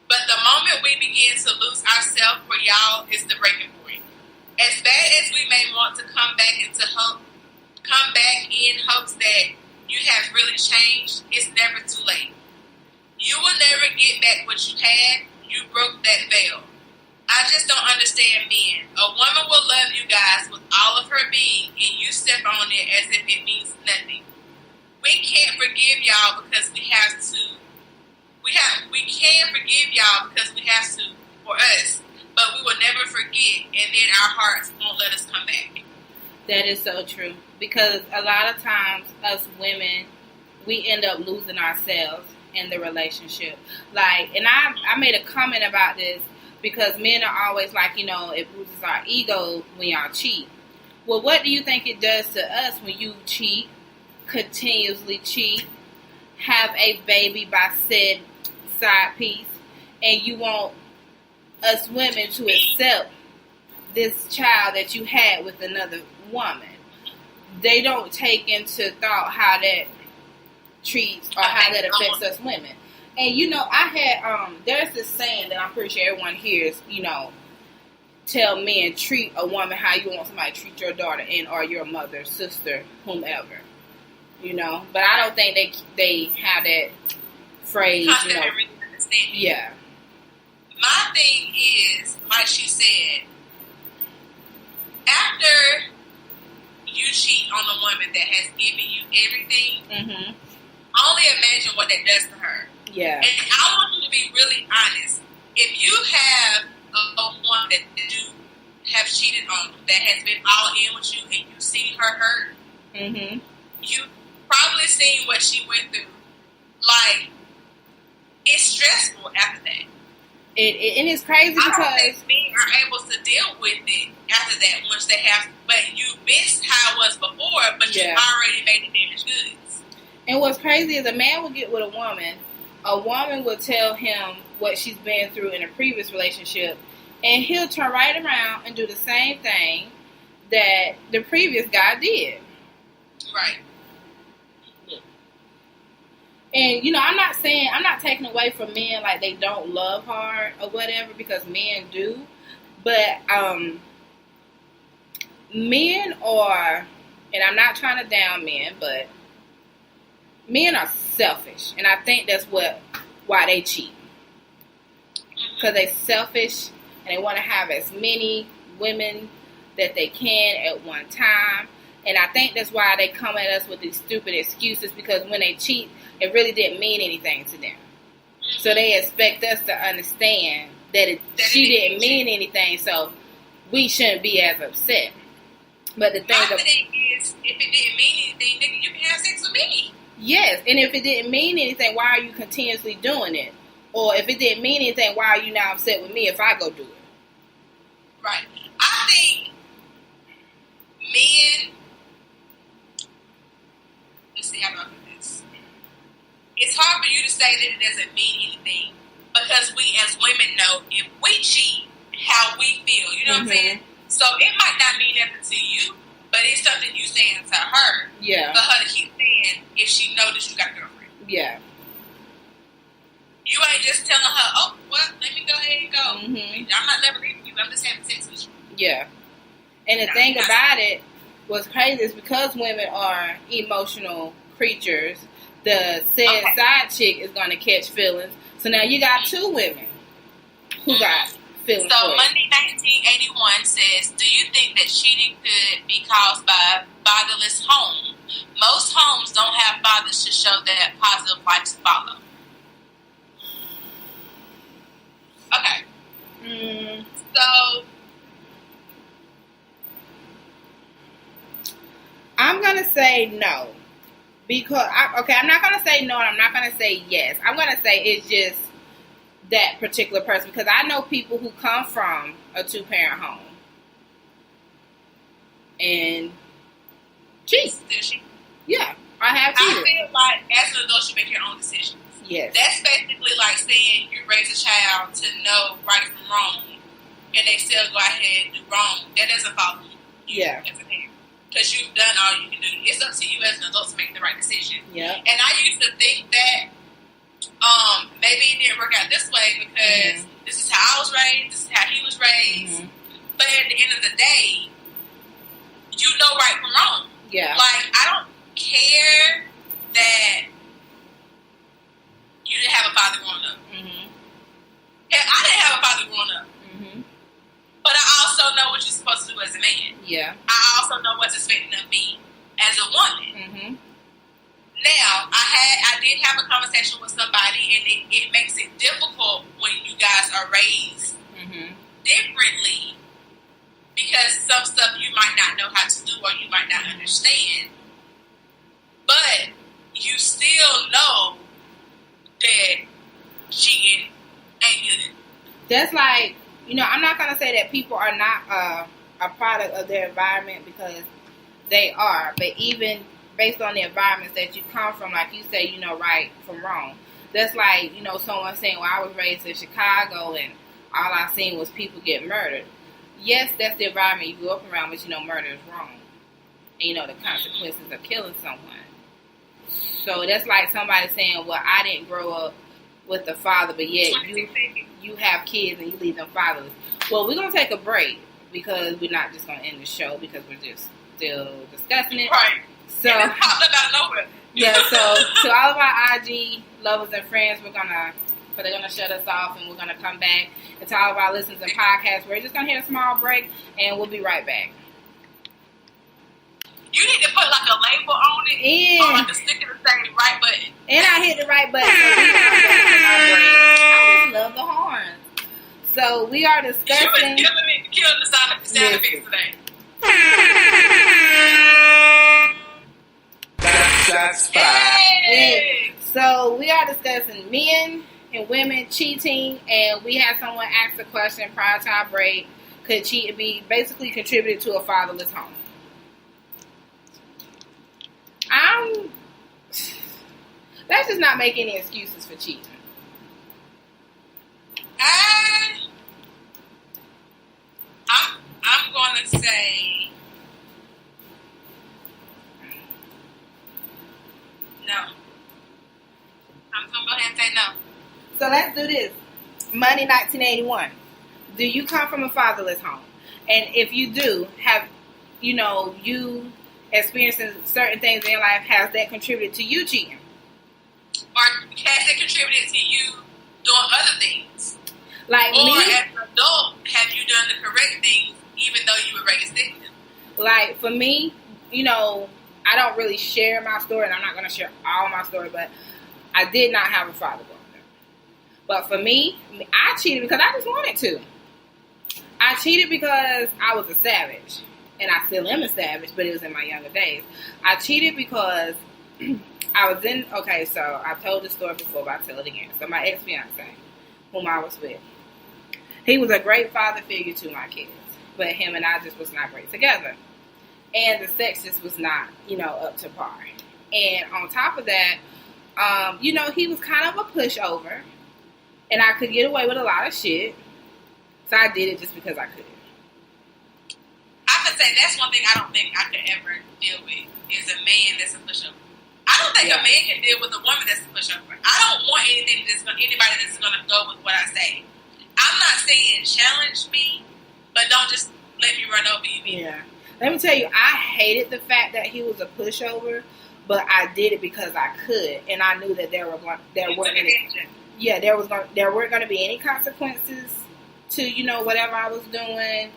Speaker 3: But the moment we begin to lose ourselves for y'all is the breaking point. As bad as we may want to come back in hopes that you have really changed, it's never too late. You will never get back what you had. You broke that veil. I just don't understand men. A woman will love you guys with all of her being, and you step on it as if it means nothing. We can't forgive y'all because we have to. We can forgive y'all because we have to for us, but we will never forget, and then our hearts won't let us come back.
Speaker 2: That is so true, because a lot of times us women, we end up losing ourselves in the relationship. Like, and I made a comment about this because men are always like, it bruises our ego when y'all cheat. Well, what do you think it does to us when you cheat, continuously cheat, have a baby by said side piece, and you want us women to accept this child that you had with another woman? They don't take into thought how that treats or how that affects us women. And I had there's this saying that I'm pretty sure everyone hears, tell men, treat a woman how you want somebody to treat your daughter or your mother, sister, whomever. But I don't think they have that phrase,
Speaker 3: Really understand.
Speaker 2: Yeah.
Speaker 3: My thing is, like she said, after you cheat on a woman that has given you everything, only imagine what that does to her.
Speaker 2: Yeah.
Speaker 3: And I want you to be really honest. If you have a woman that you have cheated on, that has been all in with you, and you see her hurt, you probably seen what she went through. Like, it's stressful after that.
Speaker 2: It is crazy because
Speaker 3: I don't think men are able to deal with it after that once they have. But you missed how it was before, but you already made the damage goods.
Speaker 2: And what's crazy is a man will get with a woman will tell him what she's been through in a previous relationship, and he'll turn right around and do the same thing that the previous guy did.
Speaker 3: Right.
Speaker 2: And, I'm not taking away from men like they don't love hard or whatever, because men do. But men are, and I'm not trying to down men, but men are selfish. And I think that's why they cheat. Because they're selfish and they want to have as many women that they can at one time. And I think that's why they come at us with these stupid excuses, because when they cheat, it really didn't mean anything to them. So they expect us to understand that she didn't mean anything, so we shouldn't be as upset. But the thing
Speaker 3: is, if it didn't mean anything, nigga, you can have sex with me.
Speaker 2: Yes, and if it didn't mean anything, why are you continuously doing it? Or if it didn't mean anything, why are you now upset with me if I go do it?
Speaker 3: Right. I think men, let's see how do I put this. It's hard for you to say that it doesn't mean anything, because we as women know if we cheat, how we feel. You know what I'm saying? So it might not mean nothing to you, but it's something you saying to her.
Speaker 2: Yeah.
Speaker 3: For her to keep saying if she noticed you got a girlfriend.
Speaker 2: Yeah.
Speaker 3: You ain't just telling her, oh, well, let me go ahead and go. I'm not never leaving you. I'm just having sex with you.
Speaker 2: Yeah. And the thing about it, what's crazy is because women are emotional creatures, the said side chick is going to catch feelings. So now you got two women Who got feelings
Speaker 3: So
Speaker 2: for it?
Speaker 3: Monday 1981 says, do you think that cheating could be caused by a fatherless home? Most homes don't have fathers to show that positive lives follow. Okay. So
Speaker 2: I'm gonna say no. Because, I'm not going to say no and I'm not going to say yes. I'm going to say it's just that particular person. Because I know people who come from a two-parent home and cheat. Yeah, I have cheated.
Speaker 3: I feel like as an adult, you make your own decisions.
Speaker 2: Yes.
Speaker 3: That's basically like saying you raise a child to know right from wrong and they still go ahead and do wrong. That doesn't follow you.
Speaker 2: Yeah.
Speaker 3: As a parent. Because you've done all you can do. It's up to you as an adult to make the right decision.
Speaker 2: Yeah.
Speaker 3: And I used to think that maybe it didn't work out this way because this is how I was raised, this is how he was raised. But at the end of the day, you know right from wrong.
Speaker 2: Yeah.
Speaker 3: Like, I don't care that you didn't have a father growing up. Hell, I didn't have a father growing up. But I also know what you're supposed to do as a man.
Speaker 2: Yeah.
Speaker 3: I also know what's expected of me as a woman. Now, I did have a conversation with somebody, and it makes it difficult when you guys are raised differently because some stuff you might not know how to do or you might not understand. But you still know that cheating ain't good.
Speaker 2: That's like, I'm not going to say that people are not a product of their environment because they are. But even based on the environments that you come from, like you say, right from wrong. That's like, someone saying, well, I was raised in Chicago and all I seen was people get murdered. Yes, that's the environment you grew up around, but murder is wrong. And the consequences of killing someone. So that's like somebody saying, well, I didn't grow up with a father, but yet you have kids and you leave them fatherless. Well, we're going to take a break because we're not just going to end the show because we're just still discussing it.
Speaker 3: Right.
Speaker 2: So,
Speaker 3: and it popped up out of nowhere.
Speaker 2: Yeah, so to all of our IG lovers and friends, they're gonna shut us off and we're gonna come back. And to all of our listeners and podcasts, we're just gonna hit a small break and we'll be right back.
Speaker 3: You need to put like a label on it, or like a sticker to say right button.
Speaker 2: And I hit the right button. So we I just love the horns. So we are discussing.
Speaker 3: You was killing the sound effects today.
Speaker 2: Hey. So we are discussing men and women cheating, and we had someone ask the question prior to our break: could cheating be basically contributed to a fatherless home? Let's just not make any excuses for cheating.
Speaker 3: I'm going to say no. I'm going to go ahead and say no.
Speaker 2: So let's do this. Money 1981. Do you come from a fatherless home? And if you do, have you experiencing certain things in your life, has that contributed to you cheating?
Speaker 3: Or has it contributed to you doing other things?
Speaker 2: Like
Speaker 3: or
Speaker 2: me?
Speaker 3: As an adult, have you done the correct things even though you were raised ignorant?
Speaker 2: Like for me, I don't really share my story, and I'm not going to share all my story, but I did not have a father growing up. But for me, I cheated because I just wanted to. I cheated because I was a savage. And I still am a savage, but it was in my younger days. I cheated because I was so I told the story before, but I'll tell it again. So my ex-fiance, whom I was with, he was a great father figure to my kids. But him and I just was not great together. And the sex just was not, up to par. And on top of that, he was kind of a pushover. And I could get away with a lot of shit. So I did it just because I could.
Speaker 3: I could say that's one thing I don't think I could ever deal with is a man that's a pushover. I don't think a man can deal with a woman that's a pushover. I don't want anybody that's going to go with what I say. I'm not saying challenge me, but don't just let me run over you.
Speaker 2: Yeah. Let me tell you, I hated the fact that he was a pushover, but I did it because I could, and I knew that there weren't going to be any consequences to, you know, whatever I was doing.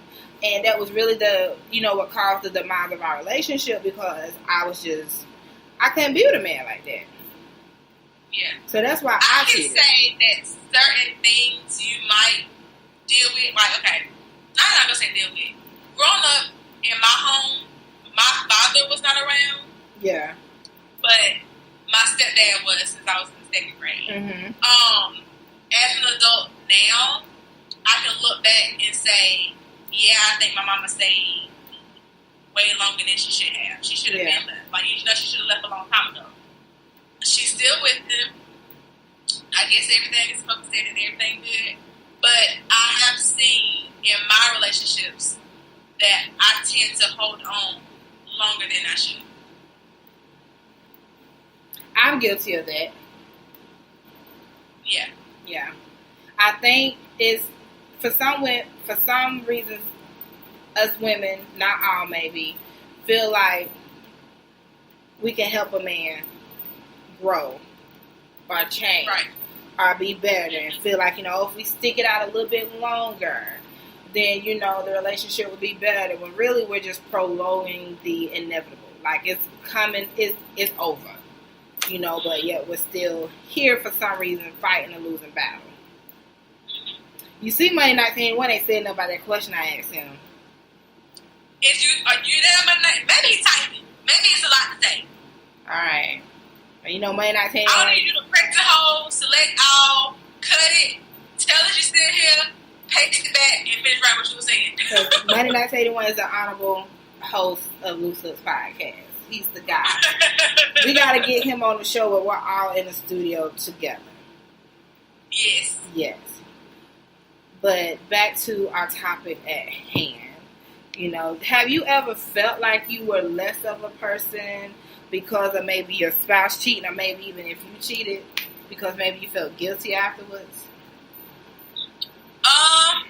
Speaker 2: And that was really the, you know, what caused the demise of our relationship, because I couldn't be with a man like that.
Speaker 3: Yeah.
Speaker 2: So that's why
Speaker 3: I can
Speaker 2: cheated.
Speaker 3: say that certain things you might deal with, like, okay, I'm not going to say deal with. Growing up in my home, my father was not around.
Speaker 2: Yeah.
Speaker 3: But my stepdad was since I was in the second grade.
Speaker 2: Mm-hmm.
Speaker 3: As an adult now, I can look back and say, yeah, I think my mama stayed way longer than she should have. She should have been left. Like, you know, she should have left a long time ago. She's still with him. I guess everything is copacetic and everything good. But I have seen in my relationships that I tend to hold on longer than I should.
Speaker 2: I'm guilty of that.
Speaker 3: Yeah.
Speaker 2: Yeah. I think it's, for some reasons, us women, not all maybe, feel like we can help a man grow or change or be better, and feel like, you know, if we stick it out a little bit longer, then, you know, the relationship will be better. When really we're just prolonging the inevitable. Like, it's coming, it's over. You know, but yet we're still here for some reason, fighting a losing battle. You see, Monday Night Saying when they said nothing about that question I asked him.
Speaker 3: Are you there Monday night? Maybe he's typing. Maybe it's a lot to say.
Speaker 2: Alright. You know, Monday Night Saying
Speaker 3: I need you to press the hole, select all, cut it, tell us you're still here, paste it back, and finish right what you were saying.
Speaker 2: Because Monday Night Saying is the honorable host of Loose Lips Podcast. He's the guy. We got to get him on the show where we're all in the studio together.
Speaker 3: Yes.
Speaker 2: Yes. But back to our topic at hand. You know, have you ever felt like you were less of a person because of maybe your spouse cheating, or maybe even if you cheated, because maybe you felt guilty afterwards?
Speaker 3: I'm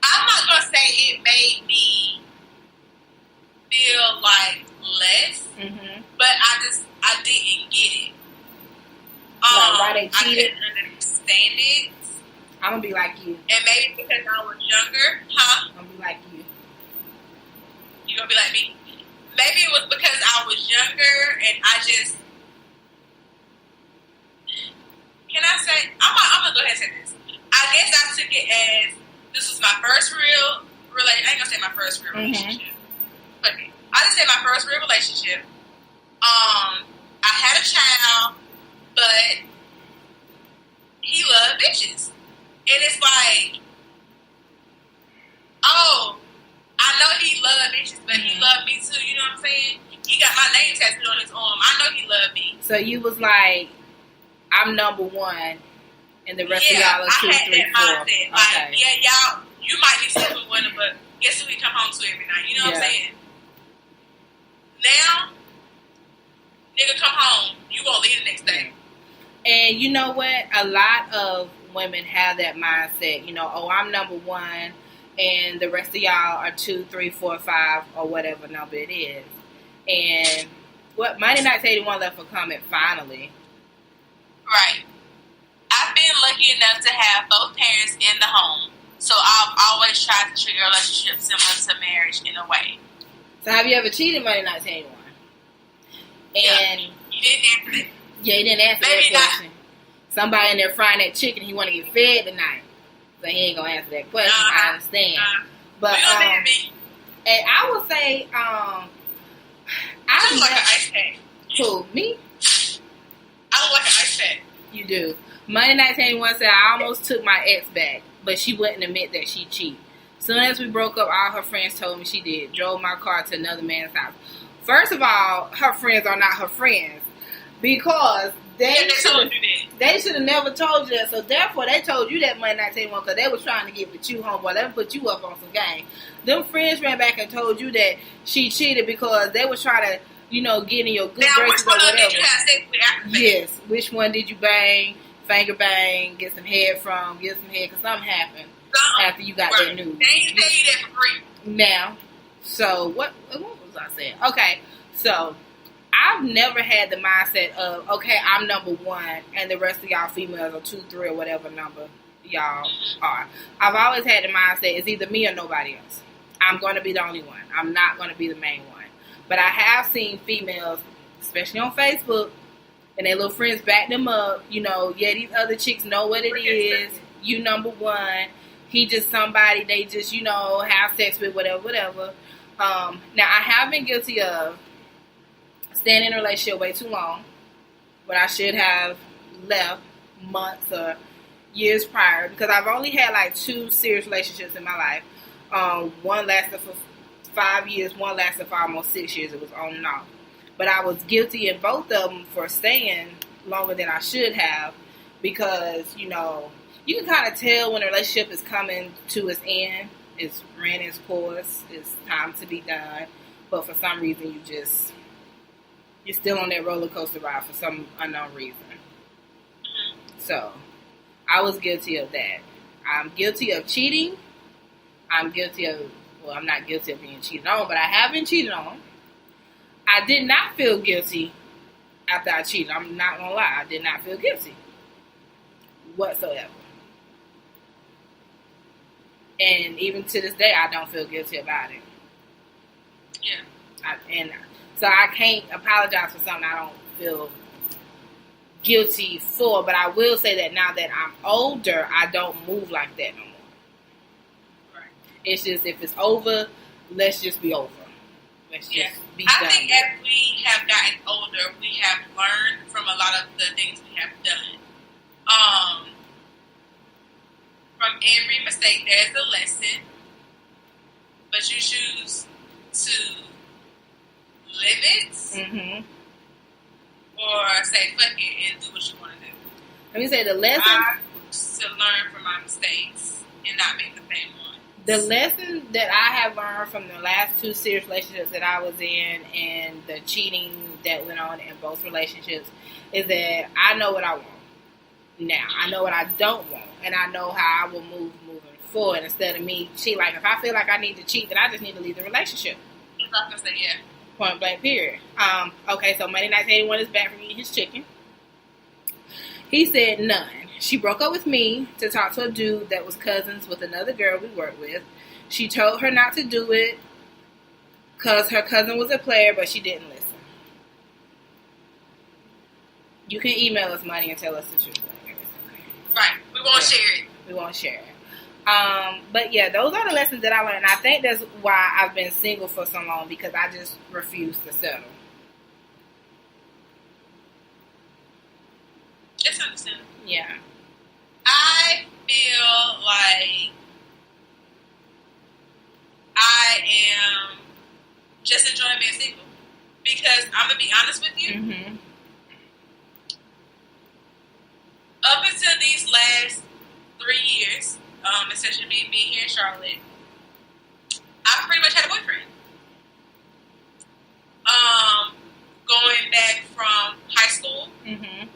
Speaker 3: not going to say it made me feel like less, but I didn't get it.
Speaker 2: Like why they cheated?
Speaker 3: I couldn't understand it.
Speaker 2: I'm gonna be like you.
Speaker 3: And maybe because I was younger, huh?
Speaker 2: I'm gonna be like you.
Speaker 3: You gonna be like me? Maybe it was because I was younger and I just. Can I say? I'm gonna go ahead and say this. I guess I took it as this was my first real relationship. I ain't gonna say my first real relationship. But I just say my first real relationship. I had a child, but he loved bitches. And it's like, oh, I know he loved bitches, but he loved me too, you know what I'm saying? He got my name tattooed on his arm. I know he loved me.
Speaker 2: So you was like, I'm number one, and the rest of y'all are 2, 3, 4.
Speaker 3: Mindset. Like, y'all, you might be sleeping with him, but guess who he come home to every night? You know what I'm saying? Now, nigga come home, you won't leave the next day.
Speaker 2: And you know what? A lot of women have that mindset, you know, oh, I'm number one, and the rest of y'all are 2, 3, 4, 5, or whatever number it is. And what Monday Night 81 left a comment finally.
Speaker 3: Right. I've been lucky enough to have both parents in the home, so I've always tried to treat a relationship similar to marriage in a way.
Speaker 2: So have you ever cheated, Monday Night 81? And
Speaker 3: you didn't answer it.
Speaker 2: Yeah, he didn't answer that question. Somebody in there frying that chicken, he want to get fed tonight. So he ain't going to answer that question. I understand. But, and I would say, I
Speaker 3: look like an ice pack.
Speaker 2: Who, me?
Speaker 3: I look like an ice pack.
Speaker 2: You do. Monday Night 81 said, I almost took my ex back, but she wouldn't admit that she cheated. Soon as we broke up, all her friends told me she did. Drove my car to another man's house. First of all, her friends are not her friends. Because they should have never told you that. So therefore, they told you that Monday Night 81 because they was trying to get with you, homeboy. They put you up on some game. Them friends ran back and told you that she cheated because they was trying to, you know, get in your good graces or whatever. Which one did you have sex with after that? Yes. Which one did you bang, finger bang, get some head from, get some head, because something happened after you got that news.
Speaker 3: They ain't tell you that for free.
Speaker 2: Now, so what was I saying? Okay, so I've never had the mindset of, okay, I'm number one, and the rest of y'all females are 2, 3, or whatever number y'all are. I've always had the mindset, it's either me or nobody else. I'm going to be the only one. I'm not going to be the main one. But I have seen females, especially on Facebook, and their little friends back them up. You know, yeah, these other chicks know what it is. You number one. He just somebody they just, you know, have sex with, whatever. Now, I have been guilty of staying in a relationship way too long, but I should have left months or years prior, because I've only had like 2 serious relationships in my life. One lasted for 5 years, one lasted for almost 6 years. It was on and off. But I was guilty in both of them for staying longer than I should have, because, you know, you can kind of tell when a relationship is coming to its end. It's ran its course. It's time to be done. But for some reason, you're still on that roller coaster ride for some unknown reason. So, I was guilty of that. I'm guilty of cheating. I'm not guilty of being cheated on, but I have been cheated on. I did not feel guilty after I cheated. I'm not going to lie. I did not feel guilty whatsoever. And even to this day, I don't feel guilty about it.
Speaker 3: Yeah.
Speaker 2: So I can't apologize for something I don't feel guilty for. But I will say that now that I'm older, I don't move like that no more.
Speaker 3: Right.
Speaker 2: It's just, if it's over, let's just be over. Let's just be done.
Speaker 3: I think as we have gotten older, we have learned from a lot of the things we have done. From every mistake, there's a lesson, but you choose to live it, or say fuck it and do what you want to do.
Speaker 2: Let me say the lesson.
Speaker 3: I choose to learn from my mistakes and not make the same one.
Speaker 2: The lesson that I have learned from the last 2 serious relationships that I was in, and the cheating that went on in both relationships, is that I know what I want now. I know what I don't want, and I know how I will move moving forward, instead of me cheat. Like, if I feel like I need to cheat, then I just need to leave the relationship.
Speaker 3: I'm not gonna say yeah.
Speaker 2: Point blank, period. Okay, so Monday Night 81 is back from eating his chicken. He said none. She broke up with me to talk to a dude that was cousins with another girl we worked with. She told her not to do it because her cousin was a player, but she didn't listen. You can email us money and tell us the truth.
Speaker 3: Right. We won't share it.
Speaker 2: We won't share it. But yeah, those are the lessons that I learned. And I think that's why I've been single for so long, because I just refuse to settle.
Speaker 3: It's understandable.
Speaker 2: Yeah.
Speaker 3: I feel like I am just enjoying being single, because I'm going to be honest with you.
Speaker 2: Mm-hmm.
Speaker 3: Up until these last 3 years, especially me being here in Charlotte, I pretty much had a boyfriend. Going back from high school,
Speaker 2: Mm-hmm.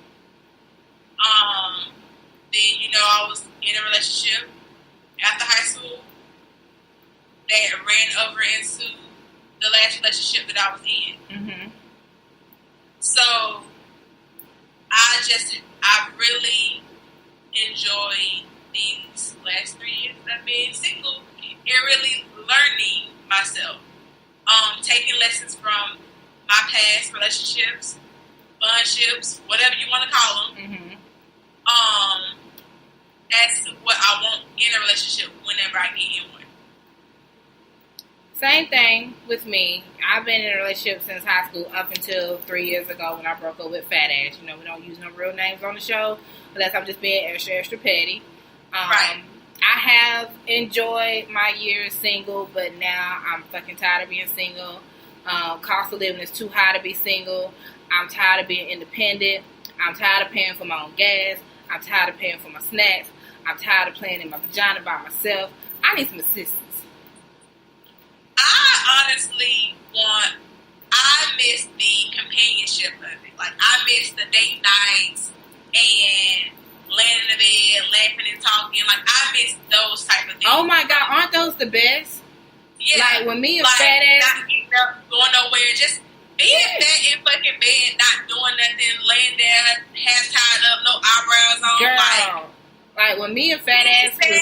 Speaker 3: then, you know, I was in a relationship after high school that ran over into the last relationship that I was in.
Speaker 2: Mm-hmm.
Speaker 3: So, I really enjoyed these last 3 years of being single and really learning myself. Taking lessons from my past relationships, bundships, whatever you want to call them.
Speaker 2: Mm-hmm.
Speaker 3: That's what I want in a relationship whenever I get in one.
Speaker 2: Same thing with me. I've been in a relationship since high school up until 3 years ago when I broke up with Fat Ass. You know, we don't use no real names on the show unless I'm just being extra petty.
Speaker 3: Right.
Speaker 2: I have enjoyed my years single, but now I'm fucking tired of being single. Cost of living is too high to be single. I'm tired of being independent. I'm tired of paying for my own gas. I'm tired of paying for my snacks. I'm tired of playing in my vagina by myself. I need some assistance.
Speaker 3: I honestly I miss the companionship of it. Like, I miss the date nights and laying in the bed, laughing and talking. Like, I miss those type of things.
Speaker 2: Oh my God, aren't those the best?
Speaker 3: Yeah.
Speaker 2: Like, when me and
Speaker 3: like,
Speaker 2: Fat Ass...
Speaker 3: not getting up, going nowhere, just Being fat in fucking bed, not doing nothing, laying there, hair tied up, no eyebrows on,
Speaker 2: Girl, like when me and fat ass was,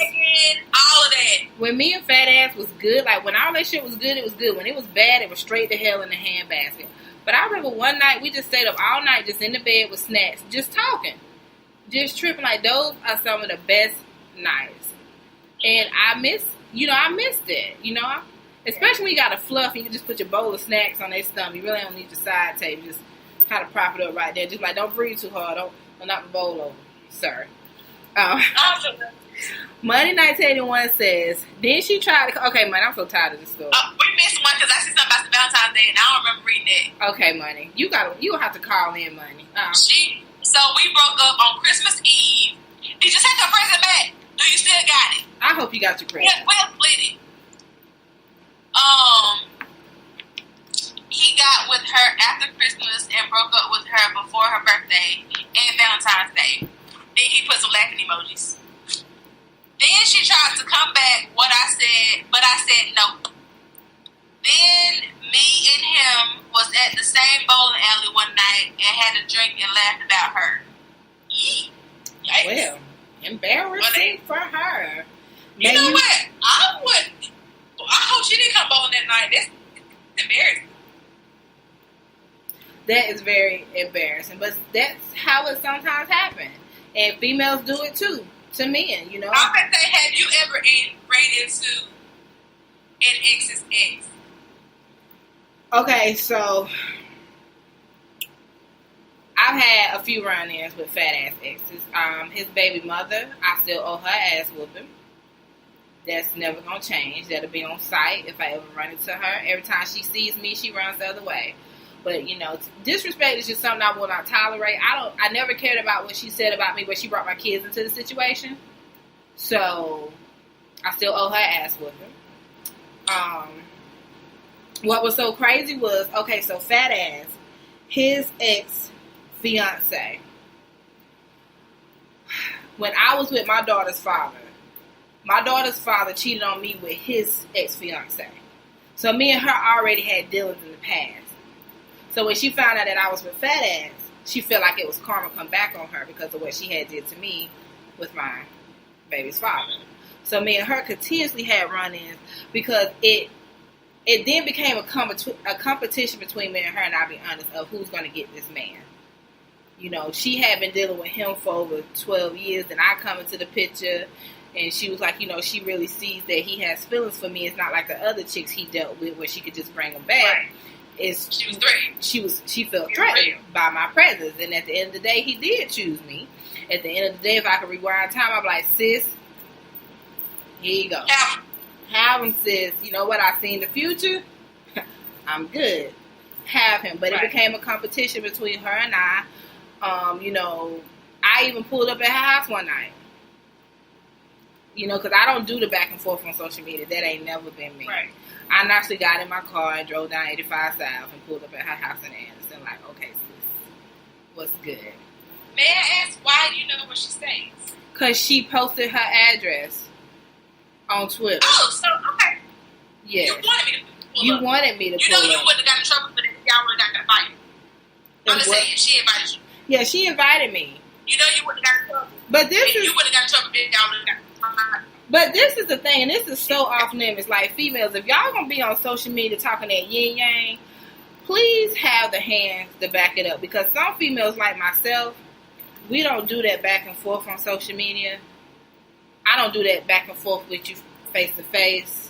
Speaker 3: all of that.
Speaker 2: when me and fat ass was good, like when our relationship was good, it was good. When it was bad, it was straight to hell in the handbasket. But I remember one night we just stayed up all night, just in the bed with snacks, just talking, just tripping. Like those are some of the best nights, and I miss it. You know, especially when you got a fluff and you just put your bowl of snacks on their stomach. You really don't need your side table. Just kind of prop it up right there. Just like don't breathe too hard. Don't knock the bowl over, sir. Money Night 81 says, then she tried to... Okay, Money, I'm so tired of this story.
Speaker 3: We missed one because I said something about the Valentine's Day and I don't remember reading it.
Speaker 2: Okay, Money. You gonna have to call in, Money.
Speaker 3: So we broke up on Christmas Eve. Did you take your present back? Do you still got it?
Speaker 2: I hope you got your present.
Speaker 3: We'll split it. He got with her after Christmas and broke up with her before her birthday and Valentine's Day. Then he put some laughing emojis. Then she tried to come back what I said, but I said no. Then me and him was at the same bowling alley one night and had a drink and laughed about her. Yee. Yikes.
Speaker 2: Well, embarrassing for her.
Speaker 3: You know what? I hope she didn't come bowling that night. That's embarrassing.
Speaker 2: That is very embarrassing, but that's how it sometimes happens. And females do it too, to men, you know.
Speaker 3: I was going to say, have you ever ran into an ex's ex?
Speaker 2: Okay, so I've had a few run-ins with fat-ass exes. His baby mother, I still owe her ass whooping. That's never going to change. That'll be on sight if I ever run into her. Every time she sees me, she runs the other way. But, you know, disrespect is just something I will not tolerate. I never cared about what she said about me when she brought my kids into the situation. So, I still owe her ass whooping. What was so crazy was, okay, so fat ass, his ex-fiance, when I was with my daughter's father cheated on me with his ex-fiance. So, me and her already had dealings in the past. So when she found out that I was with fat ass, she felt like it was karma come back on her because of what she had did to me with my baby's father. So me and her continuously had run-ins because it then became a competition between me and her, and I'll be honest, of who's going to get this man. You know, she had been dealing with him for over 12 years, and I come into the picture, and she was like, you know, she really sees that he has feelings for me. It's not like the other chicks he dealt with where she could just bring him back.
Speaker 3: Right. She was threatened.
Speaker 2: She felt threatened by my presence, and at the end of the day, he did choose me. At the end of the day, if I could rewind time, I'd be like, sis, here you go. Have him, sis. You know what? I seen the future. I'm good. Have him. But it became a competition between her and I. You know, I even pulled up at her house one night. You know, because I don't do the back and forth on social media. That ain't never been me.
Speaker 3: Right.
Speaker 2: I actually got in my car and drove down 85 South and pulled up at her house in Anderson. Like, okay, sis, what's good?
Speaker 3: May I ask why you know what she stays?
Speaker 2: Because she posted her address on Twitter.
Speaker 3: Oh, so, okay.
Speaker 2: Yeah.
Speaker 3: You wanted me to pull up. You know you wouldn't have got in trouble for that if y'all would have got that fight. I'm just saying, she invited you.
Speaker 2: Yeah, she invited me.
Speaker 3: You know you wouldn't have got in trouble.
Speaker 2: But you
Speaker 3: wouldn't have got in trouble if y'all would have got
Speaker 2: But this is the thing, and this is so off limits. Like, females, if y'all gonna be on social media talking that yin yang, please have the hands to back it up. Because some females like myself, we don't do that back and forth on social media. I don't do that back and forth with you face to face.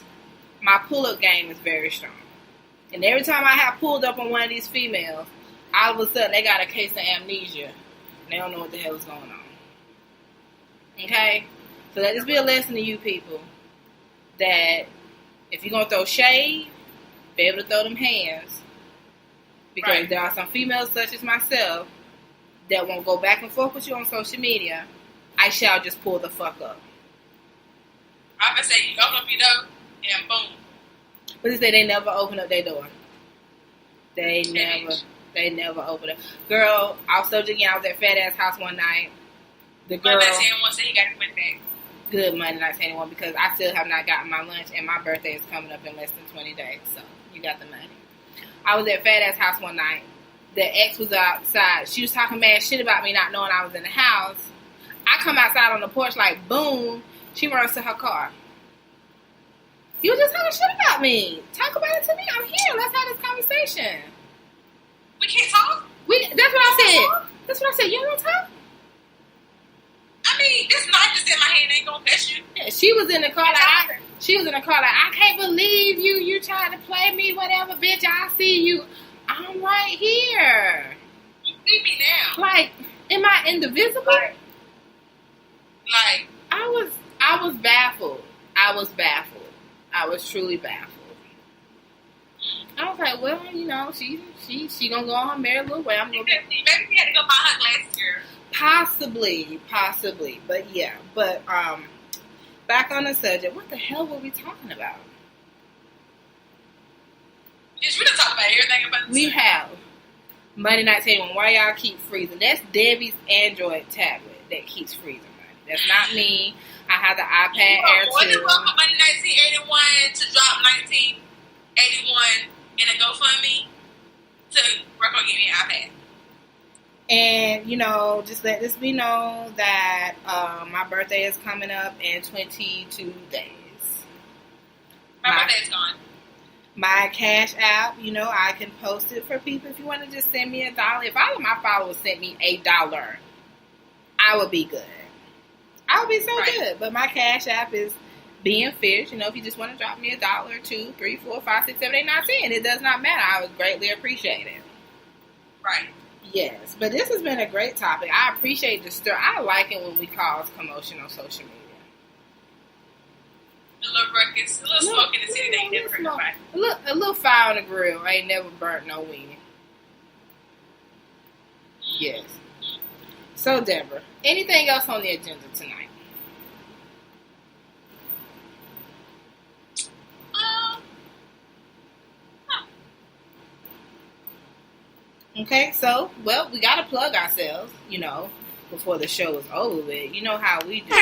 Speaker 2: My pull-up game is very strong. And every time I have pulled up on one of these females, all of a sudden they got a case of amnesia. And they don't know what the hell is going on. Okay? So let this be a lesson to you people that if you're going to throw shade, be able to throw them hands. Because there are some females such as myself that won't go back and forth with you on social media. I shall just pull the fuck up.
Speaker 3: I'm going to say you open up your door and boom.
Speaker 2: But they say they never open up their door. They never open it. Girl, I was at Fat Ass House one night. The girl...
Speaker 3: Monday night said he got it with that.
Speaker 2: Good Monday night anyone because I still have not gotten my lunch and my birthday is coming up in less than 20 days. So you got the money. I was at Fat Ass house one night. The ex was outside. She was talking mad shit about me not knowing I was in the house. I come outside on the porch like, boom. She runs to her car. You was just talking shit about me. Talk about it to me. I'm here. Let's have this conversation.
Speaker 3: We can't talk?
Speaker 2: That's what I said. That's what I said. You don't want to talk?
Speaker 3: I mean, this knife is in my hand. Ain't gonna touch you.
Speaker 2: Yeah, she was in the car like, I can't believe you. You tried to play me, whatever, bitch. I see you. I'm right here.
Speaker 3: You see me now.
Speaker 2: Like, am I indivisible?
Speaker 3: Like,
Speaker 2: I was baffled. I was truly baffled. I was like, well, you know, she gonna go on her merry little way.
Speaker 3: maybe we had to go buy her glasses, girl.
Speaker 2: Possibly, but yeah. But back on the subject, what the hell were we talking about?
Speaker 3: Yes, we done talk about everything about this.
Speaker 2: We have Monday Night Table. Why y'all keep freezing? That's Debbie's Android tablet that keeps freezing. That's not me. I have the iPad Air 2.
Speaker 3: More than welcome Monday 1981 to drop 1981 in a GoFundMe to work on getting an iPad.
Speaker 2: And, you know, just let this be known that my birthday is coming up in 22 days.
Speaker 3: My birthday is gone.
Speaker 2: My Cash App, you know, I can post it for people if you want to just send me $1. If all of my followers sent me $1, I would be good. I would be so good. But my Cash App is being fish. You know, if you just want to drop me $1, $2, $3, $4, $5, $6, $7, $8, $9, $10, it does not matter. I would greatly appreciate it.
Speaker 3: Right.
Speaker 2: Yes, but this has been a great topic. I appreciate the stir. I like it when we cause commotion on social media.
Speaker 3: A little ruckus, a little smoke in the city. They ain't never heard about.
Speaker 2: A little fire on the grill. I ain't never burnt no weenie. Yes. So, Deborah, anything else on the agenda tonight? Okay, so, well, we got to plug ourselves, you know, before the show is over with. You know how we do.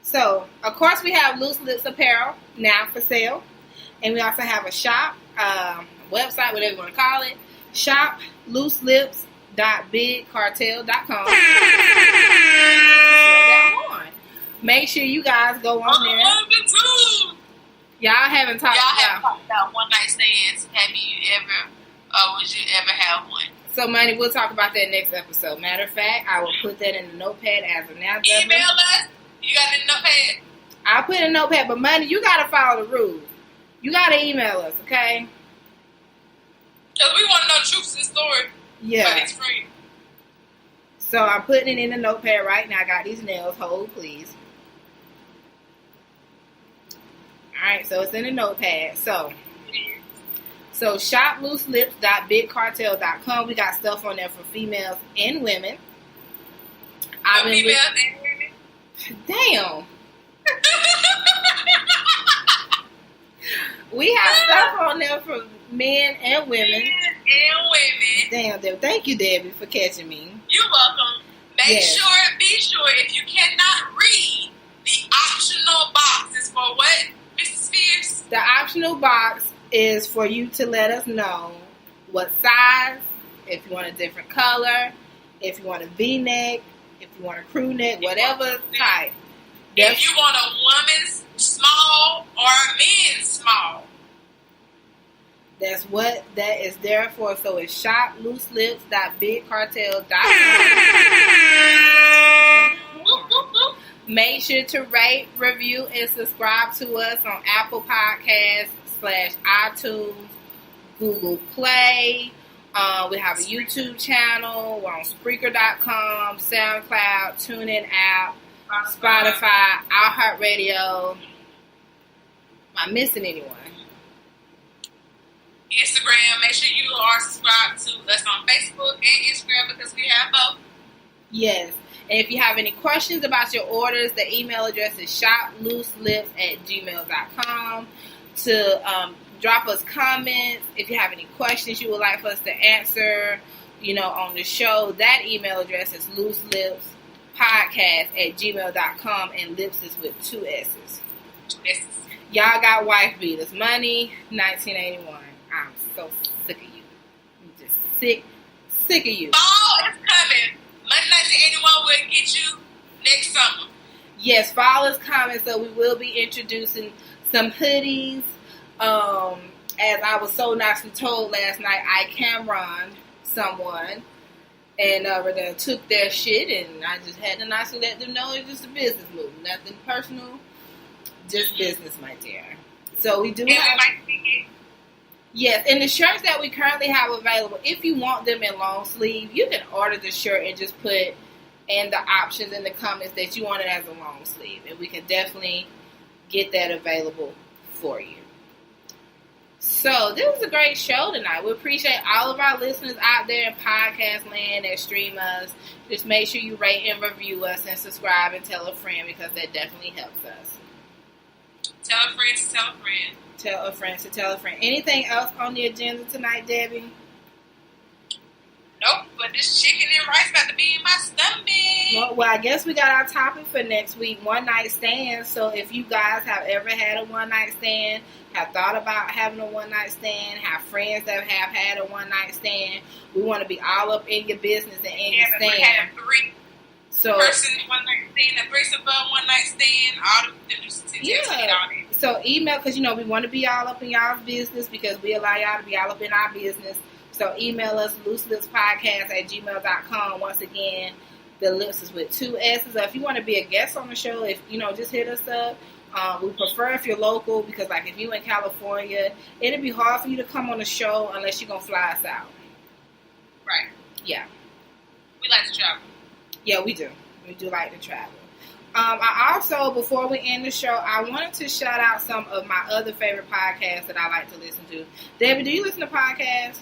Speaker 2: So, of course, we have Loose Lips Apparel now for sale. And we also have a shop, website, whatever you want to call it. Shop looselips.bigcartel.com. Make sure you guys go on there. Y'all haven't talked
Speaker 3: about one night stands. Have you ever, would you ever have one?
Speaker 2: So, Money, we'll talk about that next episode. Matter of fact, I will put that in the notepad as of now.
Speaker 3: Email us. You got it in the notepad?
Speaker 2: I'll put it in the notepad, but Money, you got to follow the rules. You got to email us, okay?
Speaker 3: Because we want to know the truth of the story.
Speaker 2: Yeah.
Speaker 3: But it's free.
Speaker 2: So, I'm putting it in the notepad right now. I got these nails. Hold, please. Alright, so it's in the notepad. So shoplooselips.bigcartel.com. We got stuff on there for females and women.
Speaker 3: Females and women?
Speaker 2: Damn. We have stuff on there for men and women. Damn, thank you, Debbie, for catching me.
Speaker 3: You're welcome. Be sure, if you cannot read, the optional box is for what?
Speaker 2: The optional box is for you to let us know what size, if you want a different color, if you want a V-neck, if you want a crew neck, whatever type.
Speaker 3: If you want a woman's small or a men's small.
Speaker 2: That's what that is there for. So it's shoplooselips.bigcartel.com. Make sure to rate, review, and subscribe to us on Apple Podcasts /iTunes, Google Play. We have a YouTube channel. We're on Spreaker.com, SoundCloud, TuneIn app, Spotify, iHeartRadio. Am I missing anyone?
Speaker 3: Instagram. Make sure you are subscribed to us on Facebook and Instagram because we have both.
Speaker 2: Yes. And if you have any questions about your orders, the email address is shoplooselips@gmail.com. To drop us comments. If you have any questions you would like for us to answer, you know, on the show, that email address is looselipspodcast@gmail.com, and lips is with 2 S's.
Speaker 3: 2 S's.
Speaker 2: Y'all got wife beaters. Money, 1981. I'm so sick of you. I'm just sick of you.
Speaker 3: Fall is coming. Money 1981 will get you next summer.
Speaker 2: Yes, fall is coming, so we will be introducing some hoodies. As I was so nicely told last night, I can run someone. And they took their shit, and I just had to nicely let them know it's just a business move. Nothing personal, just business, my dear. So we do have... Yes, and the shirts that we currently have available, if you want them in long sleeve, you can order the shirt and just put in the options in the comments that you want it as a long sleeve. And we can definitely get that available for you. So, this was a great show tonight. We appreciate all of our listeners out there in podcast land that stream us. Just make sure you rate and review us and subscribe and tell a friend because that definitely helps us.
Speaker 3: Tell a friend to tell a friend.
Speaker 2: Tell a friend to tell a friend. Anything else on the agenda tonight, Debbie?
Speaker 3: Nope, but this chicken and rice about to be in my stomach.
Speaker 2: Well, I guess we got our topic for next week, one night stand. So if you guys have ever had a one night stand, have thought about having a one night stand, have friends that have had a one night stand, we want to be all up in your business and in your stand.
Speaker 3: We had a person one night stand, a threesome one night stand, all the
Speaker 2: So email, because we want to be all up in y'all's business because we allow y'all to be all up in our business. So email us looselipspodcast@gmail.com. Once again, the lips is with 2 S's. If you want to be a guest on the show, just hit us up. We prefer if you're local because, like, if you in California, it'd be hard for you to come on the show unless you're gonna fly us out.
Speaker 3: Right.
Speaker 2: Yeah.
Speaker 3: We like to travel.
Speaker 2: Yeah, we do. We do like to travel. I also, before we end the show, I wanted to shout out some of my other favorite podcasts that I like to listen to. Debbie, do you listen to podcasts?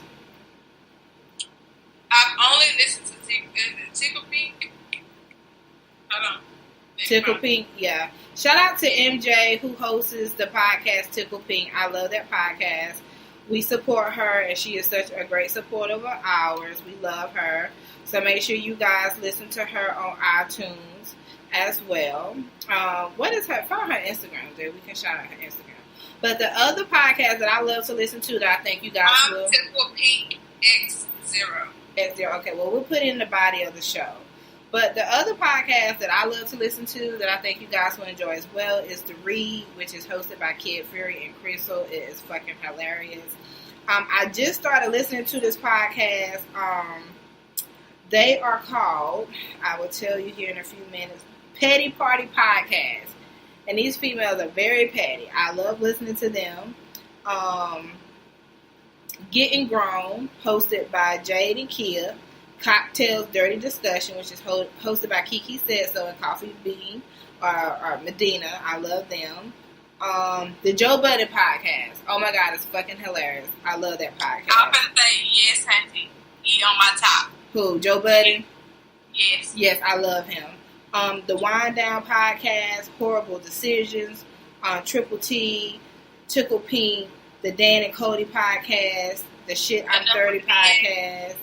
Speaker 3: I've only listened to Tickle Pink. Hold on.
Speaker 2: Tickle Pink, yeah. Shout out to MJ who hosts the podcast Tickle Pink. I love that podcast. We support her, and she is such a great supporter of ours. We love her. So make sure you guys listen to her on iTunes as well. What is her? Find her Instagram, dude. We can shout out her Instagram. But the other podcast that I love to listen to that I think you guys will.
Speaker 3: Tickle Pink X0.
Speaker 2: X0. Okay, well, we'll put it in the body of the show. But the other podcast that I love to listen to that I think you guys will enjoy as well is The Read, which is hosted by Kid Fury and Crystal. It is fucking hilarious. I just started listening to this podcast. They are called, I will tell you here in a few minutes, Petty Party Podcast. And these females are very petty. I love listening to them. Getting Grown, hosted by Jade and Kia. Cocktails Dirty Discussion, which is hosted by Kiki Said So and Coffee Bean or Medina. I love them. The Joe Budden Podcast. Oh my God, it's fucking hilarious. I love that podcast.
Speaker 3: I'm gonna say yes, Hunty. He on my top.
Speaker 2: Who? Joe Budden?
Speaker 3: Yes.
Speaker 2: Yes, I love him. The Wind Down Podcast, Horrible Decisions, Triple T, Tickle Pink, the Dan and Cody Podcast, the Shit I'm 30 Podcast.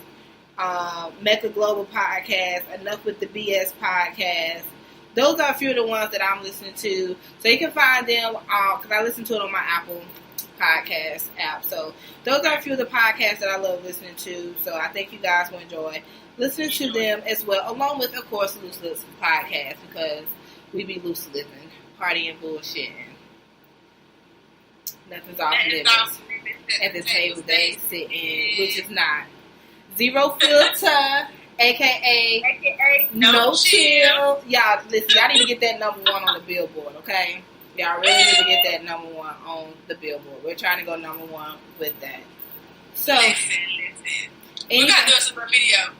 Speaker 2: Mecca Global Podcast, Enough with the BS Podcast. Those are a few of the ones that I'm listening to. So you can find them because I listen to it on my Apple Podcast app. So those are a few of the podcasts that I love listening to. So I think you guys will enjoy listening to them as well, along with, of course, Loose Lips Podcast because we be loose living, partying, bullshitting. Nothing's off limits at the table they sit in, which is not. Zero Filter, a.k.a. No Chill. Y'all, listen, y'all need to get that number 1 on the Billboard, okay? Y'all really need to get that number 1 on the Billboard. We're trying to go number 1 with that. So,
Speaker 3: listen. We gotta do a super video.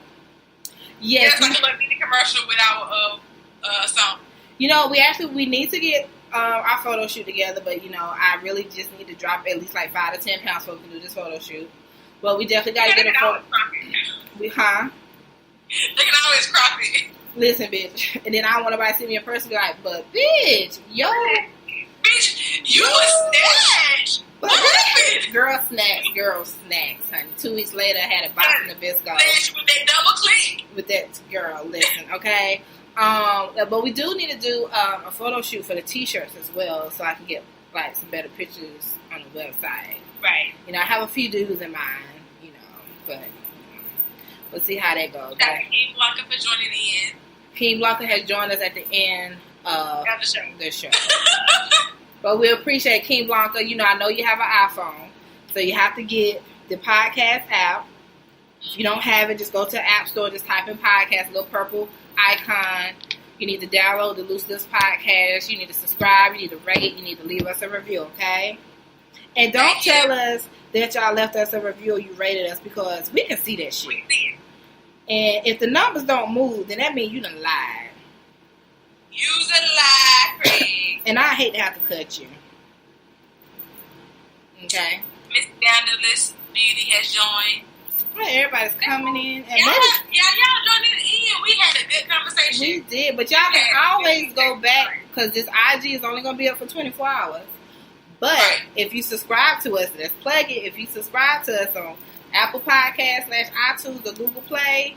Speaker 2: Yes.
Speaker 3: That's like a little mini commercial with our song.
Speaker 2: We need to get our photo shoot together, but, I really just need to drop at least like 5 to 10 pounds so we can do this photo shoot. Well, we definitely got to get a photo. They can
Speaker 3: always crop it.
Speaker 2: Listen, bitch. And then I want nobody to see me in person be like, but bitch,
Speaker 3: Bitch, you a snatch. What happened?
Speaker 2: Girl snacks, honey. 2 weeks later, I had a box in the Bisco.
Speaker 3: Bitch, with that double click.
Speaker 2: With that, girl, listen, okay? But we do need to do a photo shoot for the t-shirts as well, so I can get like some better pictures on the website.
Speaker 3: Right.
Speaker 2: You know, I have a few dudes in mind, you know, but we'll see how that goes.
Speaker 3: Thank you, Blanca, for joining in.
Speaker 2: King Blanca has joined us at the end of
Speaker 3: Got the show.
Speaker 2: the show. But we appreciate King Blanca. You know, I know you have an iPhone, so you have to get the podcast app. If you don't have it, just go to the App Store, just type in podcast, little purple icon. You need to download the Loose Lips podcast. You need to subscribe. You need to rate. You need to leave us a review, okay? And don't tell us that y'all left us a review or you rated us, because we can see that shit.
Speaker 3: We see it.
Speaker 2: And if the numbers don't move, then that means you done lied.
Speaker 3: Use a lie, Craig.
Speaker 2: And I hate to have to cut you. Okay?
Speaker 3: Miss Scandalous Beauty has joined.
Speaker 2: Well, everybody's coming in. And
Speaker 3: Y'all joined in. We had a good conversation.
Speaker 2: we did, but y'all can always go back, because this IG is only going to be up for 24 hours. But if you subscribe to us, let's plug it. If you subscribe to us on Apple Podcasts /iTunes or Google Play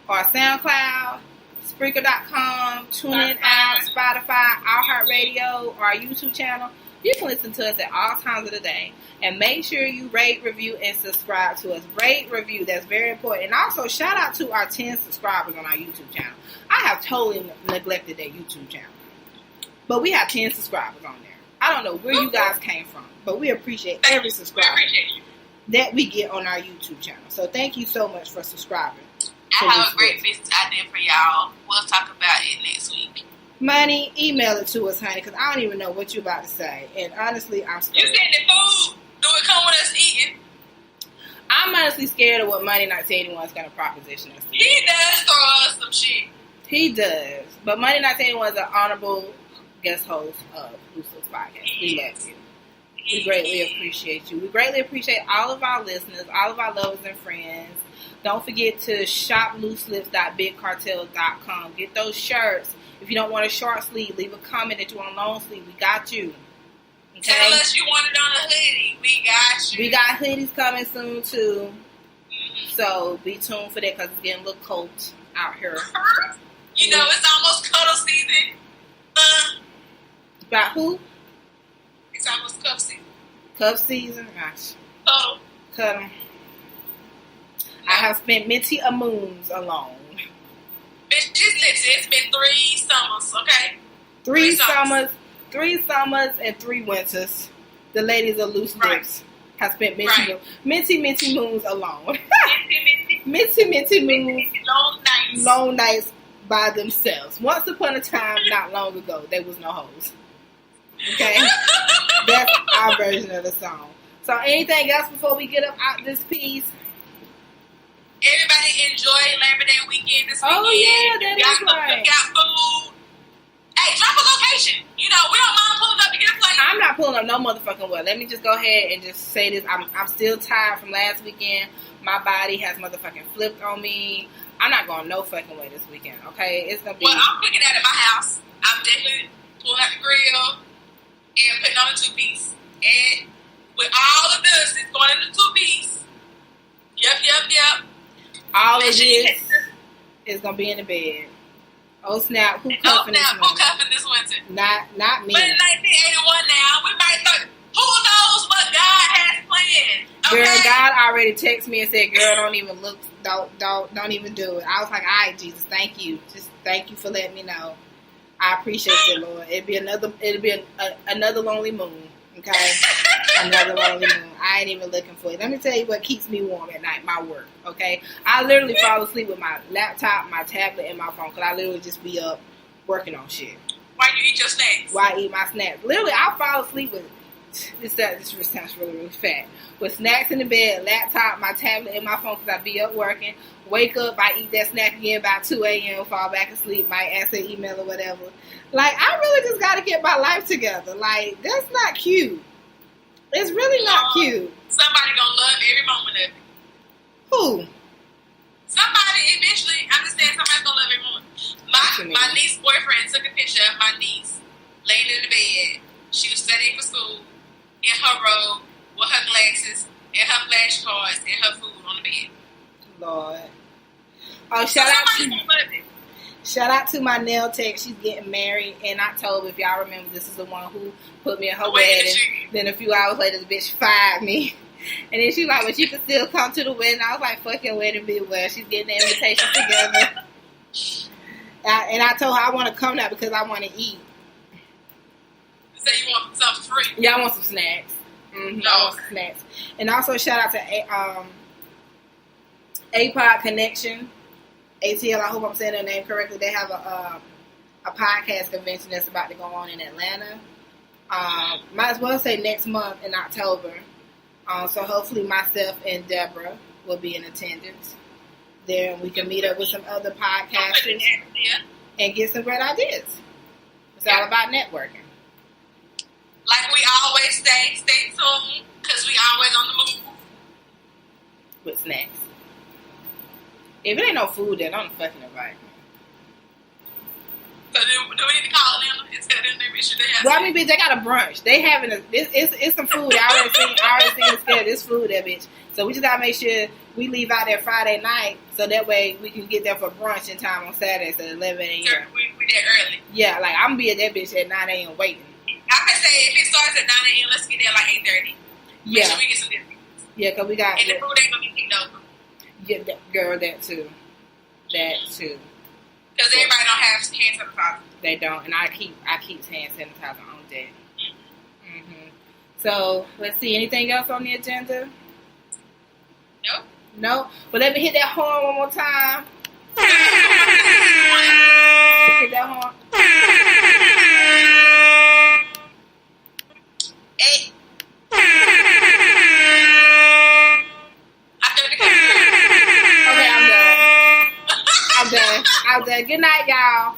Speaker 2: or SoundCloud, Spreaker.com, TuneIn app, Spotify, iHeartRadio, or our YouTube channel, you can listen to us at all times of the day. And make sure you rate, review, and subscribe to us. Rate, review, that's very important. And also, shout out to our 10 subscribers on our YouTube channel. I have totally neglected that YouTube channel. But we have 10 subscribers on there. I don't know where you guys came from, but we appreciate every subscriber that we get on our YouTube channel. So thank you so much for subscribing.
Speaker 3: I have a great business idea for y'all. We'll talk about it next week.
Speaker 2: Money, email it to us, honey, because I don't even know what you're about to say. And honestly, I'm scared.
Speaker 3: You said the food. Do it come with us eating?
Speaker 2: I'm honestly scared of what Money 1981 is going to proposition us to.
Speaker 3: He does throw us some shit.
Speaker 2: He does. But Money 1981 is an honorable guest host of Loose Lips Podcast. We love you. We greatly appreciate you. We greatly appreciate all of our listeners, all of our lovers and friends. Don't forget to shop looselips.bigcartel.com. Get those shirts. If you don't want a short sleeve, leave a comment that you want a long sleeve. We got you. Okay?
Speaker 3: Tell us you want it on a hoodie. We got you.
Speaker 2: We got hoodies coming soon, too.
Speaker 3: Mm-hmm.
Speaker 2: So be tuned for that, because it's getting a little cold out here.
Speaker 3: You know, it's almost cuddle season.
Speaker 2: About who?
Speaker 3: It's almost cup season.
Speaker 2: Cup season? Gosh.
Speaker 3: Cuddle.
Speaker 2: Cut them. I have spent many a moons alone.
Speaker 3: Bitch, just listen. It's been 3 summers, okay?
Speaker 2: 3 summers and 3 winters. The ladies of Loose Lips have spent many moons alone. many moons. Long nights by themselves. Once upon a time, not long ago, there was no hoes. Okay? That's our version of the song. So anything else before we get up out this piece?
Speaker 3: Everybody enjoy Labor Day weekend this weekend.
Speaker 2: Oh, yeah, that is right.
Speaker 3: Got food. Hey, drop a location. You know, we don't mind pulling up to get a plate.
Speaker 2: I'm not pulling up no motherfucking well. Let me just go ahead and just say this. I'm still tired from last weekend. My body has motherfucking flipped on me. I'm not going no fucking way this weekend, okay? It's going to be...
Speaker 3: Well, I'm cooking out at my house. I'm definitely pulling out the grill and putting on a 2-piece. And with all the dust, it's going in the 2-piece. Yep.
Speaker 2: All of this is going to be in the bed. Oh, snap. Who cuffing
Speaker 3: this winter?
Speaker 2: Not me.
Speaker 3: But in 1981 now, we might start... Who knows what God has planned? Okay?
Speaker 2: Girl, God already texted me and said, girl, don't even look... Don't even do it. I was like, all right, Jesus, thank you. Just thank you for letting me know. I appreciate it, Lord. It'll be another lonely moon. Okay? Another lonely moon. I ain't even looking for it. Let me tell you what keeps me warm at night. My work. Okay? I literally fall asleep with my laptop, my tablet, and my phone, because I literally just be up working on shit.
Speaker 3: Why you eat your snacks?
Speaker 2: Why I eat my snacks. Literally, I fall asleep with... This sounds really fat. With snacks in the bed, laptop, my tablet, and my phone, because I be up working. Wake up, I eat that snack again about 2 a.m., fall back asleep, might answer an email or whatever. Like, I really just got to get my life together. Like, that's not cute. It's really not cute.
Speaker 3: Somebody gonna love every moment of it.
Speaker 2: Who?
Speaker 3: Somebody, eventually, I'm just saying somebody's gonna love every moment. My niece's boyfriend took a picture of my niece laying in the bed. She was studying for school, in her robe, with her glasses, and her flashcards, and her food on the bed.
Speaker 2: Lord. Oh, shout out to... Shout out to my nail tech. She's getting married in October. If y'all remember, this is the one who put me in her wedding. Then a few hours later, the bitch fired me. And then she like, but you can still come to the wedding. I was like, fuck your wedding, be well. She's getting the invitation together. And I told her I want to come now because I want to eat.
Speaker 3: So you want something free?
Speaker 2: Yeah, I want some snacks. Mm-hmm.
Speaker 3: No.
Speaker 2: I want some snacks. And also shout out to APOD Connection. ATL, I hope I'm saying their name correctly. They have a podcast convention that's about to go on in Atlanta. Might as well say next month in October. So hopefully myself and Deborah will be in attendance there, and we can meet up with some other podcasters and get some great ideas. It's all about networking.
Speaker 3: Like we always say, stay tuned, because we always on the move.
Speaker 2: With snacks. If it ain't no food, then I'm fucking invite.
Speaker 3: So do we need to call them and tell them they make sure they have
Speaker 2: Well, I mean, bitch, they got a brunch. They having it's some food. I already seen the scale. This food there, bitch. So we just gotta make sure we leave out there Friday night, so that way we can get there for brunch in time on Saturday, so 11 a.m.
Speaker 3: So we there early.
Speaker 2: Yeah, like I'm gonna be at that bitch at 9 a.m. waiting.
Speaker 3: I can say if it starts at 9 a.m., let's get there like 8:30.
Speaker 2: Yeah.
Speaker 3: Make sure we get some dinner.
Speaker 2: Yeah, cause we got.
Speaker 3: And the food ain't gonna be picked over.
Speaker 2: Yeah, girl, that too.
Speaker 3: Because everybody don't have hand sanitizer.
Speaker 2: They don't, and I keep hand sanitizer on deck. Mm-hmm. So let's see. Anything else on the agenda?
Speaker 3: Nope.
Speaker 2: No. But let me hit that horn one more time. Hit that horn.
Speaker 3: Hey.
Speaker 2: Okay, I'm done. Good night, y'all.